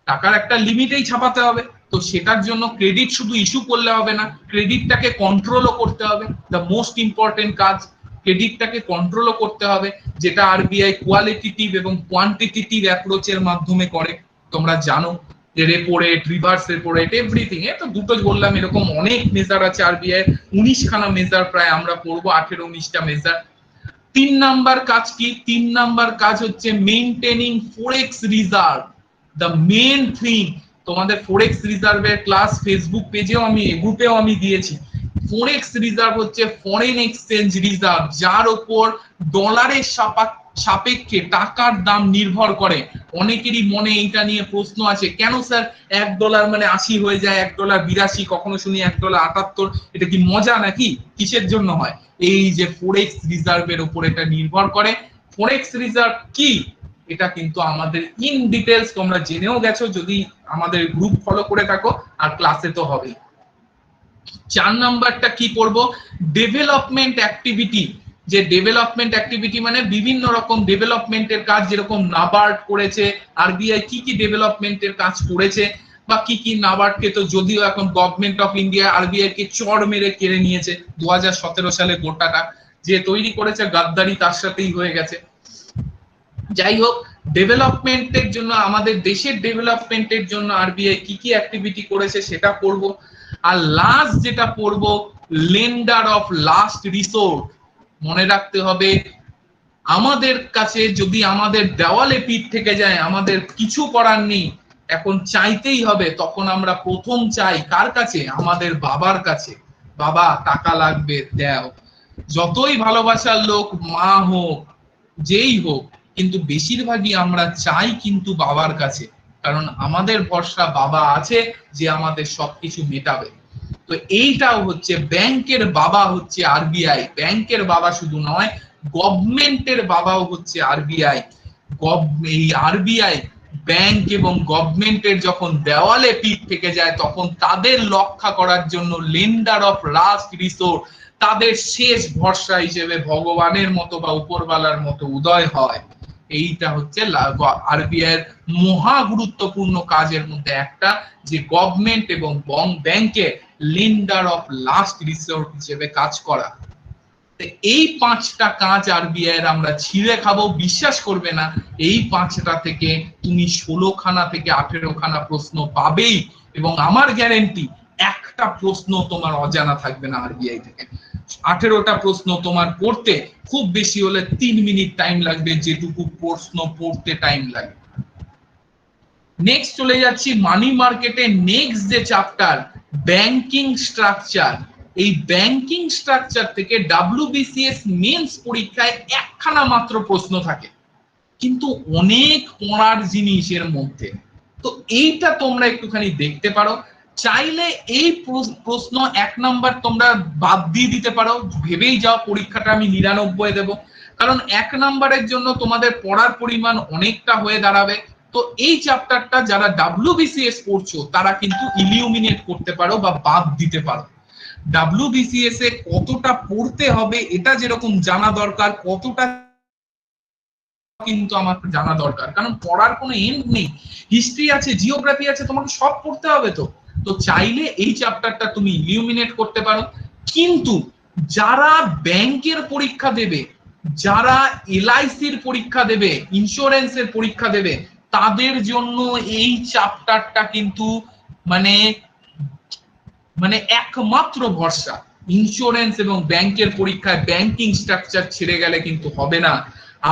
টাকার একটা লিমিটেই ছাপাতে হবে। তো সেটার জন্য ক্রেডিট শুধু ইস্যু করলে হবে না, ক্রেডিটটাকে কন্ট্রোলও করতে হবে। দ্য মোস্ট ইম্পর্টেন্ট কাজ, ক্রেডিটটাকে কন্ট্রোলও করতে হবে, যেটা আরবিআই কোয়ালিটেটিভ এবং কোয়ান্টিটেটিভ অ্যাপ্রোচের মাধ্যমে করে। তোমরা জানো যে repo rate, reverse repo rate, everything. এ তো দুটো বললাম, এরকম অনেক মেজার আছে আরবিআই, 19খানা মেজার প্রায় আমরা পড়বো, 18-19টা মেজার। 3 নাম্বার কাজ কি? 3 নাম্বার কাজ হচ্ছে maintaining forex reserve, the main thing. তোমাদের ফরেক্স রিজার্ভের ক্লাস ফেসবুক পেজেও আমি, গ্রুপেও আমি দিয়েছি। ফরেক্স রিজার্ভ হচ্ছে ফরেন এক্সচেঞ্জ রিজার্ভ, যার উপর ডলারের সাপেক্ষে টাকার দাম নির্ভর করে। অনেকেরই মনে এইটা নিয়ে প্রশ্ন আছে, কেন স্যার $1 মানে 80 হয়ে যায়, $1 82, কখনো শুনি $1 78, এটা কি মজা নাকি? কিসের জন্য হয়? এই যে ফরেক্স রিজার্ভের উপর এটা নির্ভর করে। ফরেক্স রিজার্ভ কি এটা কিন্তু আমাদের ইন ডিটেলস তোমরা জেনেও গেছো যদি আমাদের গ্রুপ ফলো করে থাকো, আর ক্লাসে তো হবেই। 4 নাম্বারটা কি পড়ব? Development activity. যে ডেভেলপমেন্ট অ্যাক্টিভিটি মানে বিভিন্ন রকম ডেভেলপমেন্টের কাজ, যেরকম নাবার্ড করেছে, আরবিআই কি কি ডেভেলপমেন্টের কাজ করেছে, বা কি কি নাবার্ডকে তো যদিও এখন গভর্নমেন্ট অফ ইন্ডিয়া আরবিআই কে চড় মেরে কেড়ে নিয়েছে 2017 সালে গোটাটা, যে তৈরি করেছে গাদ্দারি তার সাথেই হয়ে গেছে। যাই হোক, ডেভেলপমেন্টের জন্য, আমাদের দেশের ডেভেলপমেন্টের জন্য আরবিআই কি কি অ্যাক্টিভিটি করেছে সেটা পড়ব। আর লাস্ট যেটা পড়ব, লেন্ডার অফ লাস্ট রিসোর্ট। মনে রাখতে হবে, আমাদের কাছে যদি আমাদের দেওয়ালে পিঠ থেকে যায়, আমাদের কিছু করার নেই, এখন চাইতেই হবে, তখন আমরা প্রথম চাই কার কাছে? আমাদের বাবার কাছে। বাবা টাকা লাগবে, দাও। যতই ভালোবাসার লোক, মা হোক, যেই হোক, কিন্তু বেশিরভাগই আমরা চাই কিন্তু বাবার কাছে, কারণ আমাদের ভরসা বাবা আছে যে আমাদের সবকিছু মেটাবে। তো এইটাও হচ্ছে ব্যাংকের বাবা হচ্ছে আরবিআই। ব্যাংকের বাবা শুধু নয়, গভর্নমেন্টের বাবাও হচ্ছে আরবিআই। এই আরবিআই ব্যাংক এবং গভর্নমেন্টের যখন দেওয়ালে পিঠ থেকে যায়, তখন তাদের রক্ষা করার জন্য লেন্ডার অফ লাস্ট রিসোর্ট, তাদের শেষ ভরসা হিসেবে ভগবানের মতো বা উপরওয়ালার মতো উদয় হয়। এইটা হচ্ছে আরবিআই এর মহা গুরুত্বপূর্ণ কাজের মধ্যে একটা, যে গভর্নমেন্ট এবং ব্যাংকে লেন্ডার অফ লাস্ট রিসোর্ট হিসেবে কাজ করা। এই 5টা কাজ আরবিআই এর আমরা ছিঁড়ে খাবো, বিশ্বাস করবে না, এই 5টা থেকে তুমি 16খানা থেকে 18খানা প্রশ্ন পাবেই, এবং আমার গ্যারেন্টি একটা প্রশ্ন তোমার অজানা থাকবে না আরবিআই থেকে। 18টা প্রশ্ন তোমার পড়তে খুব বেশি হলে 3 মিনিট টাইম লাগবে, যেটুকু প্রশ্ন পড়তে টাইম লাগে। নেক্সট চলে যাচ্ছি মানি মার্কেটে। নেক্সট যে চ্যাপ্টার, ব্যাংকিং স্ট্রাকচার। এই ব্যাংকিং স্ট্রাকচার থেকে WBCS মেন্স পরীক্ষায় 1খানা মাত্র প্রশ্ন থাকে, কিন্তু অনেক পড়ার জিনিস এর মধ্যে। তো এইটা তোমরা একটুখানি দেখতে পারো। চাইলে এই প্রশ্ন 1 নাম্বার তোমরা বাদ দিয়ে দিতে পারো, ভেবেই যাও পরীক্ষাটা আমি 99 দেব, কারণ 1 নাম্বারের জন্য তোমাদের পড়ার পরিমাণ অনেকটা হয়ে দাঁড়াবে। তো এই চ্যাপ্টারটা যারা WBCS পড়ছো তারা কিন্তু ইলিউমিনেট করতে পারো বা বাদ দিতে পারো। WBCS এ কতটা পড়তে হবে এটা যেরকম জানা দরকার, কতটা কিন্তু আমার জানা দরকার, কারণ পড়ার কোনো এন্ড নেই। হিস্ট্রি আছে, জিওগ্রাফি আছে, তোমাকে সব পড়তে হবে। তো তো চাইলে এই চ্যাপ্টারটা তুমি ইলিউমিনেট করতে পারো। কিন্তু যারা ব্যাংকের পরীক্ষা দেবে, যারা এলআইসির পরীক্ষা দেবে, ইন্স্যুরেন্সের পরীক্ষা দেবে, তাদের জন্য এই চ্যাপ্টারটা কিন্তু মানে মানে একমাত্র ভরসা। ইন্স্যুরেন্স এবং ব্যাংকের পরীক্ষায় ব্যাংকিং স্ট্রাকচার ছেড়ে গেলে কিন্তু হবে না।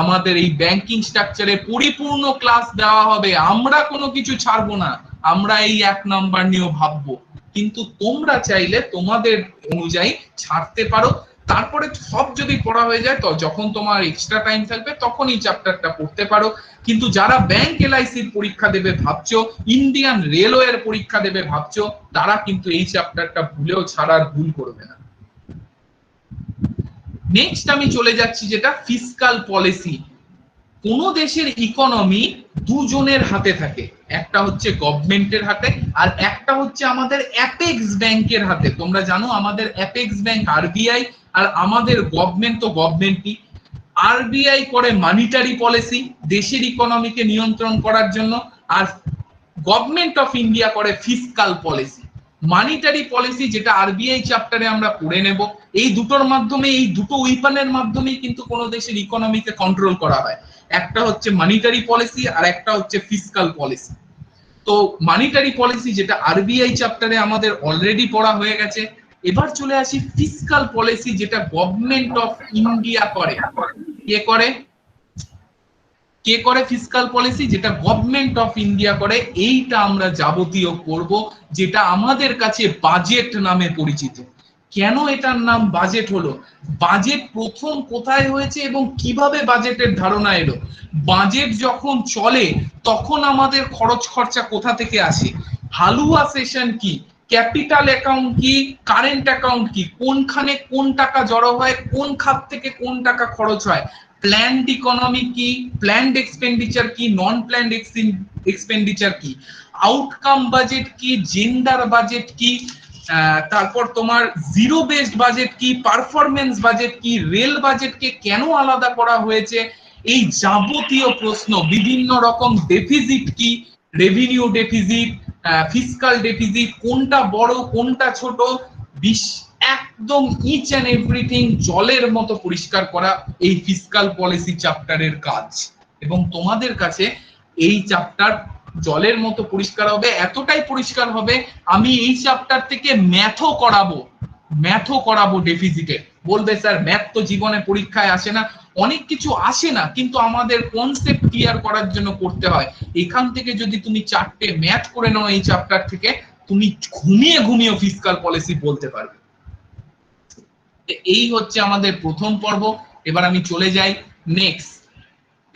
আমাদের এই ব্যাংকিং স্ট্রাকচারে পরিপূর্ণ ক্লাস দেওয়া হবে, আমরা কোনো কিছু ছাড়বো না, আমরা এই 1 নাম্বার নিয়েও ভাববো। কিন্তু তোমরা চাইলে তোমাদের অনুযায়ী ছাড়তে পারো, তারপরে সব যদি পড়া হয়ে যায় তো যখন তোমার এক্সট্রা টাইম থাকবে তখন এই চ্যাপ্টারটা পড়তে পারো। কিন্তু যারা ব্যাংক এলআইসির পরীক্ষা দেবে ভাবছো, ইন্ডিয়ান রেলওয়ের পরীক্ষা দেবে ভাবছো, তারা কিন্তু এই চ্যাপ্টারটা ভুলেও ছাড়ার ভুল করবে না। নেক্সট আমি চলে যাচ্ছি যেটা ফিসকাল পলিসি। কোন দেশের ইকোনমি দুজনের হাতে থাকে, একটা হচ্ছে গভর্নমেন্টের হাতে আর একটা হচ্ছে আমাদের অ্যাপেক্স ব্যাংকের হাতে। তোমরা জানো আমাদের অ্যাপেক্স ব্যাংক আরবিআই, আর আমাদের গভর্নমেন্ট তো গভর্নমেন্টই। আরবিআই করে মনিটারি পলিসি, দেশের ইকোনমিকে নিয়ন্ত্রণ করার জন্য, আর গভর্নমেন্ট অফ ইন্ডিয়া করে ফিসকাল পলিসি। মনিটারি পলিসি যেটা আরবিআই চ্যাপ্টারে আমরা পড়ে নেব, এই দুটোর মাধ্যমে, এই দুটো উইপনের মাধ্যমেই কিন্তু কোন দেশের ইকোনমিকে কন্ট্রোল করা হয়। একটা হচ্ছে মনিটারি পলিসি আর একটা হচ্ছে ফিসকাল পলিসি। তো তো মানিটারি পলিসি যেটা আরবিআই চ্যাপ্টারে আমাদের অলরেডি পড়া হয়ে গেছে। এবার চলে আসি ফিসকাল পলিসি, যেটা গভর্নমেন্ট অফ ইন্ডিয়া করে। কে করে? কে করে ফিসকাল পলিসি? যেটা গভর্নমেন্ট অফ ইন্ডিয়া করে। এইটা আমরা যাবতীয় করব, যেটা আমাদের কাছে বাজেট নামে পরিচিত। কেন এটার নাম বাজেট হলো? বাজেট প্রথম কোথায় হয়েছে এবং কিভাবে বাজেটের ধারণা এলো? বাজেট যখন চলে তখন আমাদের খরচ খরচা কোথা থেকে আসে? হালুয়া সেশন কি, ক্যাপিটাল অ্যাকাউন্ট কি, কারেন্ট অ্যাকাউন্ট কি, কোনখানে কোন টাকা জড়ো হয়, কোন খাত থেকে কোন টাকা খরচ হয়, প্ল্যান্ড ইকোনমি কি, প্ল্যান্ড এক্সপেন্ডিচার কি, নন প্ল্যান্ড এক্সপেন্ডিচার কি, আউটকাম বাজেট কি, জেন্ডার বাজেট কি, তারপর তোমার জিরো বেসড বাজেট কি, পারফরমেন্স বাজেট কি, রেল বাজেটকে কেন আলাদা করা হয়েছে, এই যাবতীয় প্রশ্ন, বিভিন্ন রকম ডেফিসিট কি, রেভিনিউ ডেফিসিট, ফিসকাল ডেফিসিট, কোনটা বড় কোনটা ছোট, একদম ইচ এন্ড এভরিথিং জলের মতো পরিষ্কার করা এই ফিসকাল পলিসি চ্যাপ্টারের কাজ। এবং তোমাদের কাছে এই চ্যাপ্টার জলের মতো পরিষ্কার হবে, এতটাই পরিষ্কার হবে আমি এই চ্যাপ্টার থেকে ম্যাথও করাবো ডেফিসিটের। বলবে স্যার ম্যাথ তো জীবনে পরীক্ষায় আসে না। অনেক কিছু আসে না, কিন্তু আমাদের কনসেপ্ট ক্লিয়ার করার জন্য করতে হয়। এখান থেকে যদি তুমি 4টে ম্যাথ করে নাও এই চ্যাপ্টার থেকে, তুমি ঘুমিয়ে ঘুমিয়ে ফিসকাল পলিসি বলতে পারবে। এই হচ্ছে আমাদের প্রথম পর্ব। এবার আমি চলে যাই নেক্সট।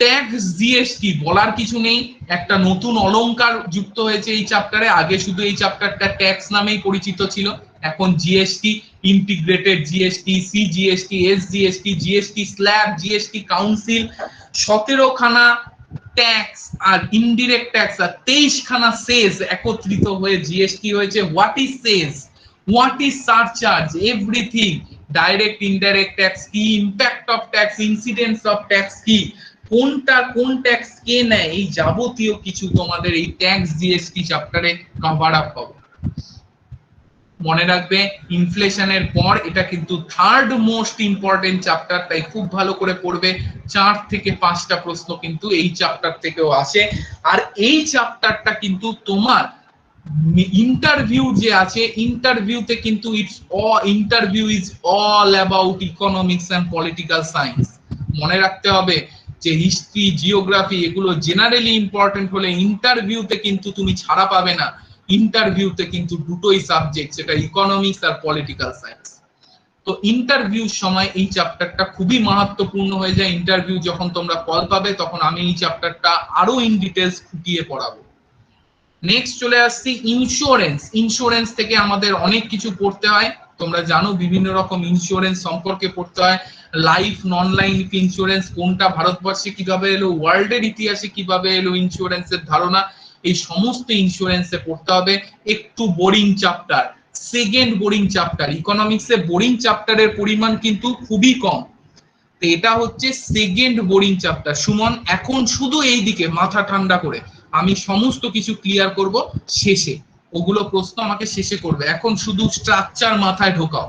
ট্যাক্স জিএসটি বলার কিছু নেই, একটা নতুন অলংকার যুক্ত হয়েছে এই চ্যাপ্টারে। আগে শুধু এই চ্যাপ্টারটা ট্যাক্স নামেই পরিচিত ছিল, এখন GST, integrated GST, CGST, SGST, GST slab, GST council, 17খানা ট্যাক্স আর ইনডিরেক্ট ট্যাক্স আর 23খানা সেস একত্রিত হয়ে জিএসটি হয়েছে। What is cess, what is surcharge, everything, direct indirect tax কি, impact of tax, incidence of tax কি, কোনটা কোন ট্যাক্স কে নেয়, এই যাবতীয় কিছু তোমাদের এই ট্যাক্স জিএসটি চ্যাপ্টারে কভার আপ হবে। মনে রাখবে ইনফ্লেশনের পর এটা কিন্তু থার্ড মোস্ট ইম্পর্টেন্ট চ্যাপ্টার, তাই খুব ভালো করে পড়বে। 4 থেকে 5টা প্রশ্ন কিন্তু এই চ্যাপ্টার থেকেও আসে। আর এই চ্যাপ্টারটা কিন্তু তোমার ইন্টারভিউ যে আছে, ইন্টারভিউতে কিন্তু interview is all about economics and political science. মনে রাখতে হবে যে হিস্ট্রি, জিওগ্রাফি এগুলো জেনারেলি ইম্পর্টেন্ট হলে ইন্টারভিউতে কিন্তু তুমি ছাড়া পাবে না। ইন্টারভিউতে কিন্তু দুটোই সাবজেক্ট, সেটা ইকোনমিক্স আর পলিটিক্যাল সায়েন্স। তো ইন্টারভিউর সময় এই চ্যাপ্টারটা খুবই মাহাত্মপূর্ণ হয়ে যায়। ইন্টারভিউ যখন তোমরা কল পাবে তখন আমি এই চ্যাপ্টারটা আরো ইন ডিটেইলস খুঁটিয়ে পড়াবো। নেক্সট চলে আসছি ইন্স্যুরেন্স। ইন্স্যুরেন্স থেকে আমাদের অনেক কিছু পড়তে হয়, তোমরা জানো বিভিন্ন রকম ইন্স্যুরেন্স সম্পর্কে পড়তে হয়। লাইফ, নন লাইফ ইন্স্যুরেন্স কোনটা, ভারতবর্ষে কিভাবে এলো, ওয়ার্ল্ডের ইতিহাসে কিভাবে এলো ইন্স্যুরেন্সের ধারণা, এই সমস্ত ইন্স্যুরেন্সে পড়তে হবে। একটু boring chapter, second boring chapter. ইকোনমিক্সে বোরিং চ্যাপ্টারের পরিমাণ কিন্তু খুবই কম, তো এটা হচ্ছে সেকেন্ড বোরিং চ্যাপ্টার। সুমন এখন শুধু এই দিকে মাথা ঠান্ডা করে আমি সমস্ত কিছু ক্লিয়ার করব শেষে, ওগুলো প্রশ্ন আমাকে শেষে করবে, এখন শুধু স্ট্রাকচার মাথায় ঢোকাও।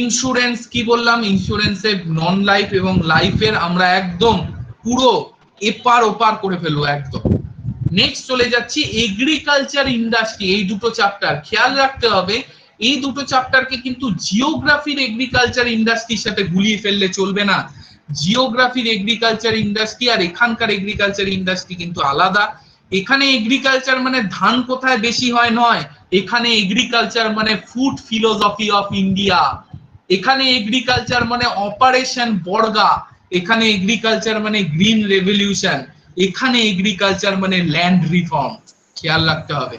ইন্স্যুরেন্স কি বললাম, ইন্স্যুরেন্সে নন লাইফ এবং লাইফের আমরা একদম পুরো এপার ওপার করে ফেলবো একদম। নেক্সট চলে যাচ্ছি এগ্রিকালচার ইন্ডাস্ট্রি, এই দুটো চ্যাপ্টার খেয়াল রাখতে হবে। এই দুটো চ্যাপ্টারকে কিন্তু জিওগ্রাফির এগ্রিকালচার ইন্ডাস্ট্রির সাথে গুলিয়ে ফেললে চলবে না। জিওগ্রাফির এগ্রিকালচার ইন্ডাস্ট্রি আর এখানকার এগ্রিকালচার ইন্ডাস্ট্রি কিন্তু আলাদা। এখানে এগ্রিকালচার মানে ধান কোথায় বেশি হয় নয়, এখানে এগ্রিকালচার মানে ফুড ফিলোসফি অফ ইন্ডিয়া, এখানে এগ্রিকালচার মানে অপারেশন বর্গা, এখানে এগ্রিকালচার মানে গ্রিন রেভলিউশন, এখানে এগ্রিকালচার মানে ল্যান্ড রিফর্ম। খেয়াল রাখতে হবে।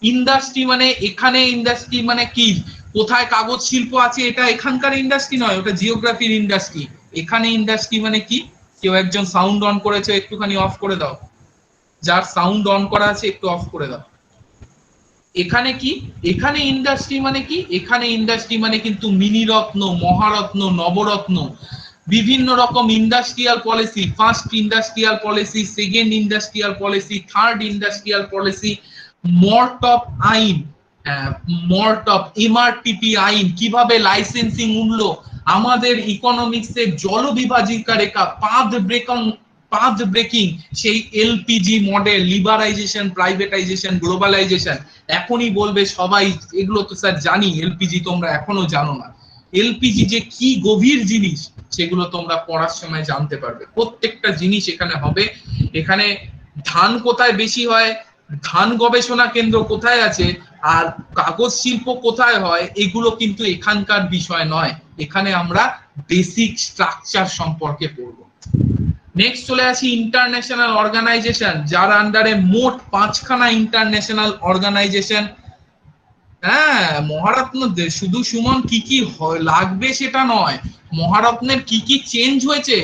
ইন্ডাস্ট্রি মানে এখানে ইন্ডাস্ট্রি মানে কি, কোথায় কাগজ শিল্প আছে এটা এখানকার ইন্ডাস্ট্রি নয়, ওটা জিওগ্রাফির ইন্ডাস্ট্রি। এখানে ইন্ডাস্ট্রি মানে কি, কেউ একজন সাউন্ড অন করেছে, একটুখানি অফ করে দাও, যার সাউন্ড অন করা আছে একটু অফ করে দাও। এখানে কি, এখানে ইন্ডাস্ট্রি মানে কি, এখানে ইন্ডাস্ট্রি মানে কিন্তু মিনিরত্ন, মহারত্ন, নবরত্ন, বিভিন্ন রকম industrial policy, first industrial policy, second industrial policy, third industrial policy, মর্টপ আইন, মর্টপ এমআরটিপি আইন, কিভাবে লাইসেন্সিং উঠলো, আমাদের ইকোনমিক্সের জলবিভাজিকা রেখা, পাথ ব্রেকিং, সেই LPG model, liberalisation, privatisation, globalisation, এখনই বলবে সবাই এগুলো তো স্যার জানি, এলপিজি তোমরা এখনো জানো না। এলপিজি যে কি গভীর জিনিস সেগুলো তোমরা পড়ার সময় জানতে পারবে। প্রত্যেকটা জিনিস এখানে হবে। এখানে ধান কোথায় বেশি হয়, ধান গবেষণা কেন্দ্র কোথায় আছে, আর কাগজ শিল্প কোথায় হয়, এগুলো কিন্তু এখানকার বিষয় নয়। এখানে আমরা বেসিক স্ট্রাকচার সম্পর্কে পড়ব। নেক্সট চলে আসি ইন্টারন্যাশনাল অর্গানাইজেশন, যার আন্ডারে মোট 5খানা ইন্টারন্যাশনাল অর্গানাইজেশন। হ্যাঁ, মহারত্ন শুধু সুমন কি কি লাগবে সেটা নয়, মহারত্নের কি কি চেঞ্জ হয়েছে,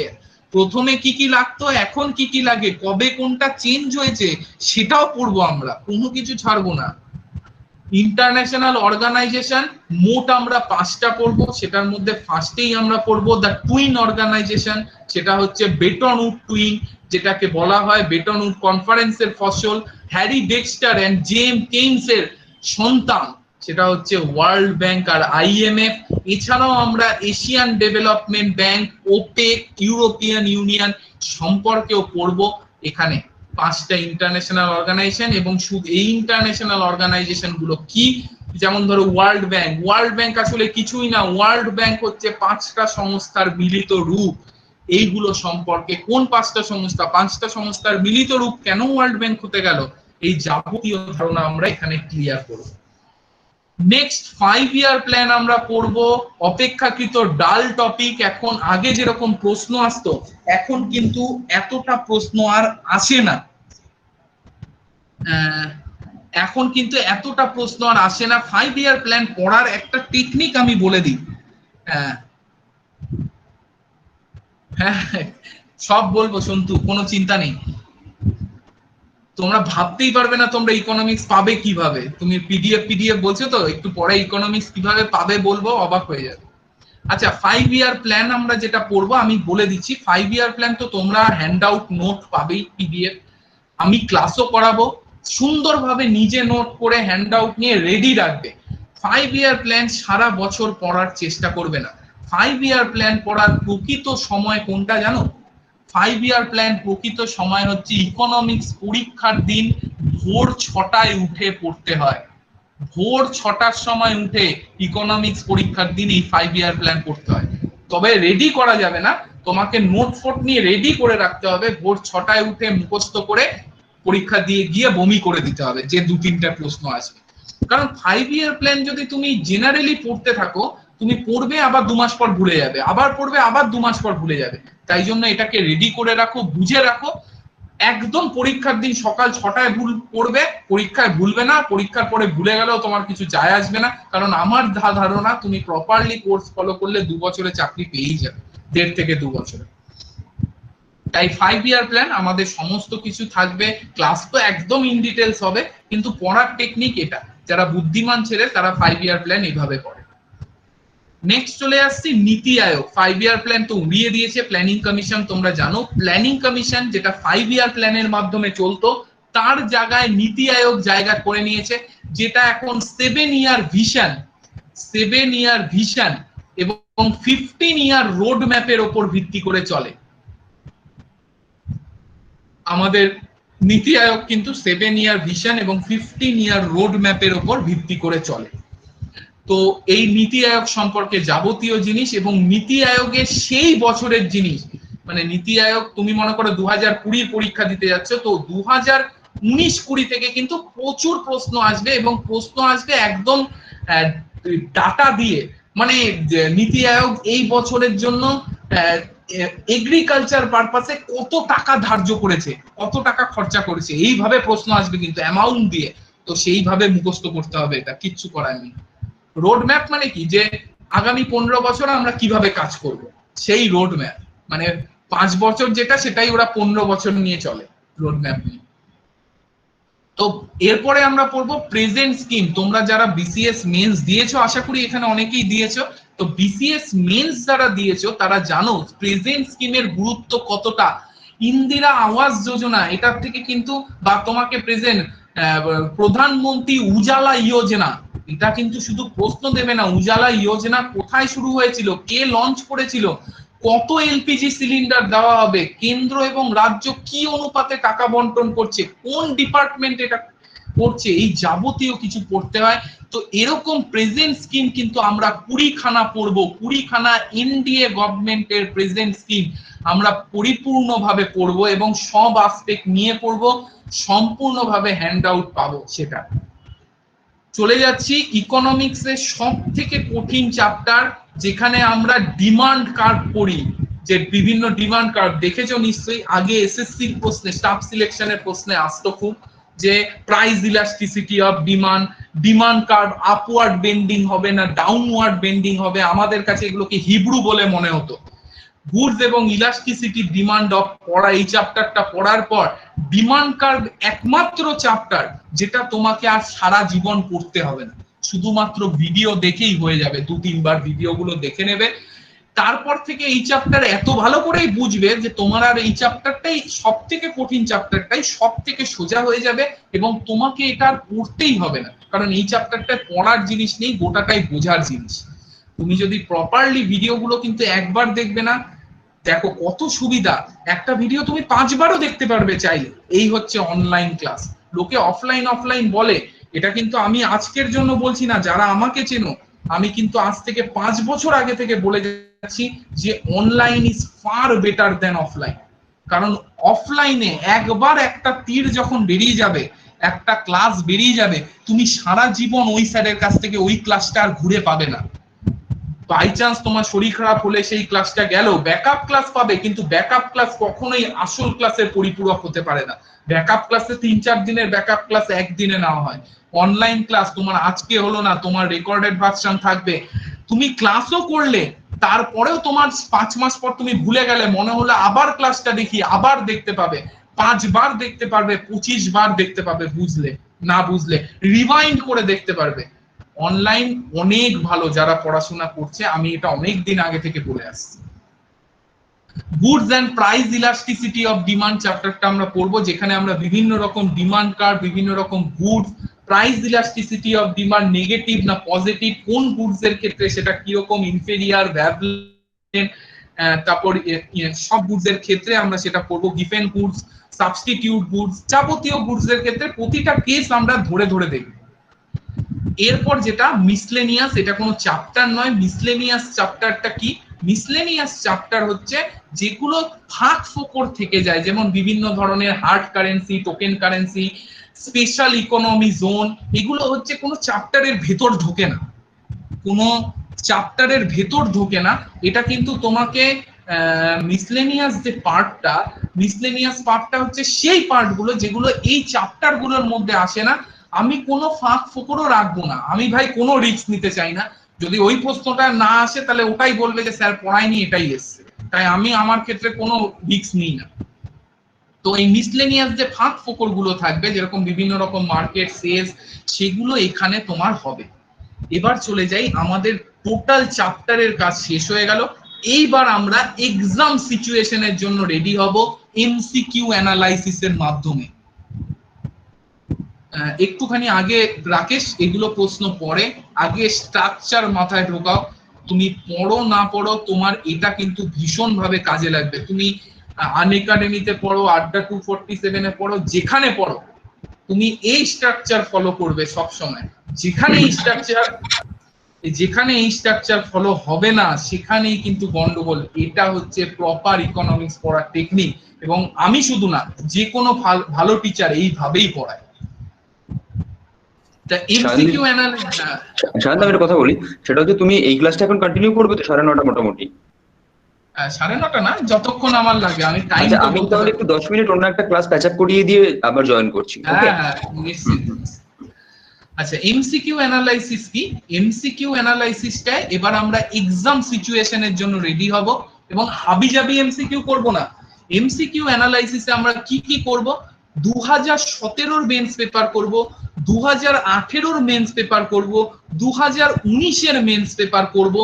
প্রথমে কি কি লাগতো এখন কি কি লাগে, কবে কোনটা চেঞ্জ হয়েছে সেটাও পড়বো আমরা, কোনো কিছু ছাড়বো না। ইন্টারন্যাশনাল অর্গানাইজেশন মোট আমরা 5টা পড়বো, সেটার মধ্যে ফার্স্টেই আমরা পড়বো দ্য টুইন অর্গানাইজেশন, সেটা হচ্ছে বেটন উড টুইন, যেটাকে বলা হয় বেটন উড কনফারেন্সের ফসল, হ্যারি ডেক্সটার এন্ড জেম কেইনসের সন্তান, সেটা হচ্ছে ওয়ার্ল্ড ব্যাংক আর আইএমএফ। এছাড়াও আমরা Asian Development Bank, OPEC, European Union সম্পর্কেও পড়বো। এখানে 5টা ইন্টারন্যাশনাল অর্গানাইজেশন, এবং শুধু এই ইন্টারন্যাশনাল অর্গানাইজেশন গুলো কি, যেমন ধরো ওয়ার্ল্ড ব্যাংক, ওয়ার্ল্ড ব্যাংক আসলে কিছুই না, ওয়ার্ল্ড ব্যাংক হচ্ছে 5টা সংস্থার মিলিত রূপ। এইগুলো সম্পর্কে, কোন 5টা সংস্থা, 5টা সংস্থার মিলিত রূপ কেন ওয়ার্ল্ড ব্যাংক হতে গেল, এই যাবতীয় ধারণা আমরা এখানে ক্লিয়ার করব। নেক্সট 5 ইয়ার প্ল্যান আমরা পড়ব, অপেক্ষাকৃত ডাল টপিক। এখন আগে যেরকম প্রশ্ন আসতো, এখন কিন্তু এতটা প্রশ্ন আর আসে না, এখন কিন্তু এতটা প্রশ্ন আর আসে না। 5 ইয়ার প্ল্যান পড়ার একটা টেকনিক আমি বলে দিই। হ্যাঁ, সব বলবো সন্তু, কোনো চিন্তা নেই। তোমরা ভাবতেই পারবে না তোমরা ইকোনমিক্স পাবে কিভাবে, তুমি পিডিএফ বলছো তো, একটু পরে ইকোনমিক্স কিভাবে পাবে বলবো, অবাক হয়ে যাবে। আচ্ছা, 5 ইয়ার প্ল্যান আমরা যেটা পড়বো আমি বলে দিচ্ছি। 5 ইয়ার প্ল্যান তো তোমরা হ্যান্ড আউট নোট পাবেই, পিডিএফ, আমি ক্লাসও করাবো, সুন্দরভাবে নিজে নোট করে হ্যান্ড আউট নিয়ে রেডি রাখবে। 5 ইয়ার প্ল্যান সারা বছর পড়ার চেষ্টা করবে না। 5 ইয়ার প্ল্যান পড়ার প্রকৃত সময় কোনটা জানো? 5 ইয়ার প্ল্যান প্রকৃত সময় হচ্ছে ইকোনমিক্স পরীক্ষার দিন ভোর 6টায় উঠে পড়তে হয়। ভোর 6টার সময় উঠে ইকোনমিক্স পরীক্ষার দিন এই 5 ইয়ার প্ল্যান পড়তে হয়। তবে রেডি করা যাবে না, তোমাকে নোট ফোট নিয়ে রেডি করে রাখতে হবে। ভোর 6টায় উঠে মুখস্থ করে পরীক্ষা দিয়ে গিয়ে বমি করে দিতে হবে যে 2-3টা প্রশ্ন আসবে। কারণ 5 ইয়ার প্ল্যান যদি তুমি জেনারেলি পড়তে থাকো, তুমি পড়বে আবার 2 মাস পর ভুলে যাবে, আবার পড়বে আবার 2 মাস পর ভুলে যাবে। তাই জন্য এটাকে রেডি করে রাখো, বুঝে রাখো। একদম পরীক্ষার দিন সকাল 6টায় পড়বে, পরীক্ষায় ভুলবে না, পরীক্ষার পরে ভুলে গেলেও তোমার কিছু যায় আসবে না। কারণ আমার ধারণা তুমি প্রপারলি কোর্স ফলো করলে 2 বছরে চাকরি পেয়েই যাবে, 1.5 থেকে 2 বছরে। তাই 5 ইয়ার প্ল্যান আমাদের সমস্ত কিছু থাকবে, ক্লাস তো একদম ইন ডিটেলস হবে, কিন্তু পড়ার টেকনিক এটা, যারা বুদ্ধিমান ছেলে তারা 5 ইয়ার প্ল্যান এইভাবে পড়ে। নেক্সট চলে আসছি নীতি আয়োগ। 5 ইয়ার প্ল্যান তো উড়িয়ে দিয়েছে প্ল্যানিং কমিশন, তোমরা জানো প্ল্যানিং কমিশন যেটা 5 ইয়ার প্ল্যানের মাধ্যমে চলতো, তার জায়গায় নীতি আয়োগ জায়গা করে নিয়েছে, যেটা এখন 7 ইয়ার ভিশন, 7 ইয়ার ভিশন এবং 15 ইয়ার রোড ম্যাপের উপর ভিত্তি করে চলে। আমাদের নীতি আয়োগ কিন্তু 7 ইয়ার ভিশন এবং 15 ইয়ার রোড ম্যাপের উপর ভিত্তি করে চলে। তো এই নীতি আয়োগ সম্পর্কে যাবতীয় জিনিস এবং নীতি আয়োগের সেই বছরের জিনিস, মানে নীতি আয়োগ তুমি মনে করো 2020 পরীক্ষা দিতে যাচ্ছ, তো 2019-20 থেকে কিন্তু প্রচুর প্রশ্ন আসবে, এবং প্রশ্ন আসবে একদম ডাটা দিয়ে। মানে নীতি আয়োগ এই বছরের জন্য এগ্রিকালচার পারপাসে কত টাকা ধার্য করেছে, কত টাকা খরচা করেছে, এইভাবে প্রশ্ন আসবে কিন্তু অ্যামাউন্ট দিয়ে। তো সেইভাবে মুখস্থ করতে হবে, এটা কিচ্ছু করার নেই। রোড ম্যাপ মানে কি, যে আগামী 15 বছর আমরা কিভাবে কাজ করব, সেই রোড ম্যাপ। মানে 5 বছর যেটা, সেটাই ওরা 15 বছর নিয়ে চলে রোড ম্যাপ নিয়ে। তো এরপরে আমরা পড়বো প্রেজেন্ট স্কিম। তোমরা যারা বিসিএস মেন্স দিয়েছো, আশা করি এখানে অনেকেই দিয়েছো, তো বিসিএস মেন্স যারা দিয়েছো তারা জানো প্রেজেন্ট স্কিমের গুরুত্ব কতটা। ইন্দিরা আবাস যোজনা, এটার থেকে কিন্তু, বা তোমাকে প্রেজেন্ট প্রধানমন্ত্রী উজালা যোজনা, এটা কিন্তু শুধু প্রশ্ন দেবে না, উজালা যোজনা কোথায় শুরু হয়েছিল, কে লঞ্চ করেছিল, কত এলপিজি সিলিন্ডার দেওয়া হবে, কেন্দ্র এবং রাজ্য কি অনুপাতে টাকা বন্টন করছে, কোন ডিপার্টমেন্ট এটা করছে, এই যাবতীয় কিছু পড়তে হয়। তো এরকম প্রেজেন্ট স্কিম কিন্তু আমরা 20খানা পড়বো, 20খানা এনডিএ গভর্নমেন্টের প্রেজেন্ট স্কিম আমরা পরিপূর্ণভাবে পড়বো এবং সব আসপেক্ট নিয়ে পড়বো, সম্পূর্ণভাবে হ্যান্ড আউট পাবো। সেটা চলে যাচ্ছি ইকোনমিক্স এর সব থেকে কঠিন চ্যাপ্টার, যেখানে আমরা ডিমান্ড কার্ভ পড়ি, যে বিভিন্ন ডিমান্ড কার্ভ দেখেছো নিশ্চয়ই, আগে এসএসসি প্রশ্নে স্টাফ সিলেকশনের প্রশ্নে আসতো খুব, যে price elasticity of demand, demand curve upward bending হবে না ডাউনওয়ার্ড বেন্ডিং হবে, আমাদের কাছে এগুলোকে হিব্রু বলে মনে হতো। গুডস এবং ইলাস্টিসিটি ডিমান্ড অফ পড়া, এই চ্যাপ্টারটা পড়ার পর ডিমান্ড কার্ভ একমাত্র চ্যাপ্টার যেটা তোমাকে আর সারা জীবন পড়তে হবে না, শুধুমাত্র ভিডিও দেখেই হয়ে যাবে, 2-3 বার ভিডিওগুলো দেখে নেবে, তারপর থেকে এই চ্যাপ্টার এত ভালো করেই বুঝবে যে তোমার আর এই চ্যাপ্টারটাই সব থেকে কঠিন চ্যাপ্টারটাই সব থেকে সোজা হয়ে যাবে এবং তোমাকে এটা আর পড়তেই হবে না, কারণ এই চ্যাপ্টারটায় পড়ার জিনিস নেই, গোটাটাই বোঝার জিনিস। তুমি যদি প্রপারলি ভিডিওগুলো কিন্তু একবার দেখবে না, দেখো কত সুবিধা, একটা ভিডিও তুমি 5বারও দেখতে পারবে চাইলে। এই হচ্ছে অনলাইন ক্লাস। লোকে অফলাইন অফলাইন বলে, এটা কিন্তু আমি আজকের জন্য বলছি না, যারা আমাকে চেনো আমি কিন্তু আজ থেকে 5 বছর আগে থেকে বলে যাচ্ছি যে online is far better then offline. কারণ অফলাইনে একবার একটা তীর যখন বেরিয়ে যাবে, একটা ক্লাস বেরিয়ে যাবে, তুমি সারা জীবন ওই স্যারের কাছ থেকে ওই ক্লাসটা আর ঘুরে পাবে না। বাই চান্স তোমার শরীর খারাপ হলে সেই ক্লাসটা গেল, ব্যাকআপ ক্লাস পাবে, কিন্তু ব্যাকআপ ক্লাস কখনোই আসল ক্লাসের পরিপূরক হতে পারে না। ব্যাকআপ ক্লাসে 3-4 দিনের ব্যাকআপ ক্লাস একদিনে নেওয়া হয়। অনলাইন ক্লাস তোমার আজকে হলো না, তোমার রেকর্ডেড ভার্সন থাকবে, তুমি ক্লাসও করলে তারপরেও তোমার 5 মাস পর তুমি ভুলে গেলে, মনে হলো আবার ক্লাসটা দেখি, আবার দেখতে পাবে, 5 বার দেখতে পারবে, 25 বার দেখতে পাবে, বুঝলে না বুঝলে রিভাইন্ড করে দেখতে পারবে। অনলাইন অনেক ভালো যারা পড়াশোনা করছে, আমি এটা অনেক দিন আগে থেকে বলে আসছি। Goods and price elasticity of demand চ্যাপ্টারটা আমরা পড়বো, যেখানে আমরা বিভিন্ন রকম ডিমান্ড কার্ভ, বিভিন্ন রকম goods, price elasticity of demand negative না পজিটিভ, কোন গুডস এর ক্ষেত্রে সেটা কি রকম, ইনফেরিয়ার, ভ্যাবলেন্ট, তারপর সব গুডস এর ক্ষেত্রে আমরা সেটা পড়বো, গিভেন গুডস, সাবস্টিটিউট গুডস, যাবতীয় গুডস এর ক্ষেত্রে প্রতিটা কেস আমরা ধরে ধরে দেখব। এরপর যেটা মিসলেনিয়াস, এটা কোনো চ্যাপ্টার নয়। মিসলেনিয়াস চ্যাপ্টারটা কি? মিসলেনিয়াস চ্যাপ্টার হচ্ছে যেগুলো ফাঁক ফোকর থেকে যায়, যেমন বিভিন্ন ধরনের hard currency, token currency, special economy zone, এগুলো হচ্ছে কোনো চ্যাপ্টারের ভেতর ঢোকে না, কোনো চ্যাপ্টারের ভেতর ঢোকে না। এটা কিন্তু তোমাকে মিসলেনিয়াস যে পার্টটা, মিসলেনিয়াস পার্টটা হচ্ছে সেই পার্টগুলো যেগুলো এই চ্যাপ্টারগুলোর মধ্যে আসে না। আমি কোনো ফাঁক ফোকরও রাখবো না, আমি ভাই কোনো রিস্ক নিতে চাই না, যদি ওই প্রশ্নটা না আসে তাহলে ওটাই বলবে যে স্যার পড়ায়নি, এটাই এসছে, তাই আমি আমার ক্ষেত্রে কোনো রিস্ক নিই না। তো এই মিসলেনিয়াস যে ফাঁক ফোকর গুলো থাকবে, যেরকম বিভিন্ন রকম মার্কেট সেলস, সেগুলো এখানে তোমার হবে। এবার চলে যাই, আমাদের টোটাল চ্যাপ্টারের কাজ শেষ হয়ে গেল, এইবার আমরা এক্সাম সিচুয়েশনের জন্য রেডি হব এমসিকিউ অ্যানালাইসিসের মাধ্যমে। একটুখানি আগে রাকেশ এগুলো প্রশ্ন পড়ে, আগে স্ট্রাকচার মাথায় ঢোকাও, তুমি পড়ো না পড়ো তোমার এটা কিন্তু ভীষণ ভাবে কাজে লাগবে। তুমি আনএকাডেমিতে পড়ো, আড্ডা 247 এ পড়ো, যেখানে পড়ো তুমি এই স্ট্রাকচার ফলো করবে সব সময়। যেখানে এই স্ট্রাকচার ফলো হবে না সেখানেই কিন্তু গন্ডগোল। এটা হচ্ছে প্রপার ইকোনমিক্স পড়ার টেকনিক, এবং আমি শুধু না, যে কোনো ভালো টিচার এইভাবেই পড়ায়। এমসিকিউ অ্যানালাইসিস, শান্ত আমি একটা কথা বলি, সেটা হচ্ছে তুমি এই ক্লাসটা এখন কন্টিনিউ করবে তো 9:30 মোটামুটি? 9:30 না, যতক্ষণ আমার লাগে, আমি টাইম আচ্ছা, আমি তাহলে একটু 10 মিনিট অন্য একটা ক্লাস প্যাচ আপ করিয়ে দিয়ে আবার জয়েন করছি। হ্যাঁ হ্যাঁ নিশ্চয়ই। আচ্ছা, এমসিকিউ অ্যানালাইসিস কি? এমসিকিউ অ্যানালাইসিসটা এবার আমরা এক্সাম সিচুয়েশনের জন্য রেডি হব, এবং হাবিজাবি এমসিকিউ করব না। এমসিকিউ অ্যানালাইসিসে আমরা কি কি করব? 2017 মেন্স পেপার করব, 2018 মেন্স পেপার করব, 2019 মেন্স পেপার করব,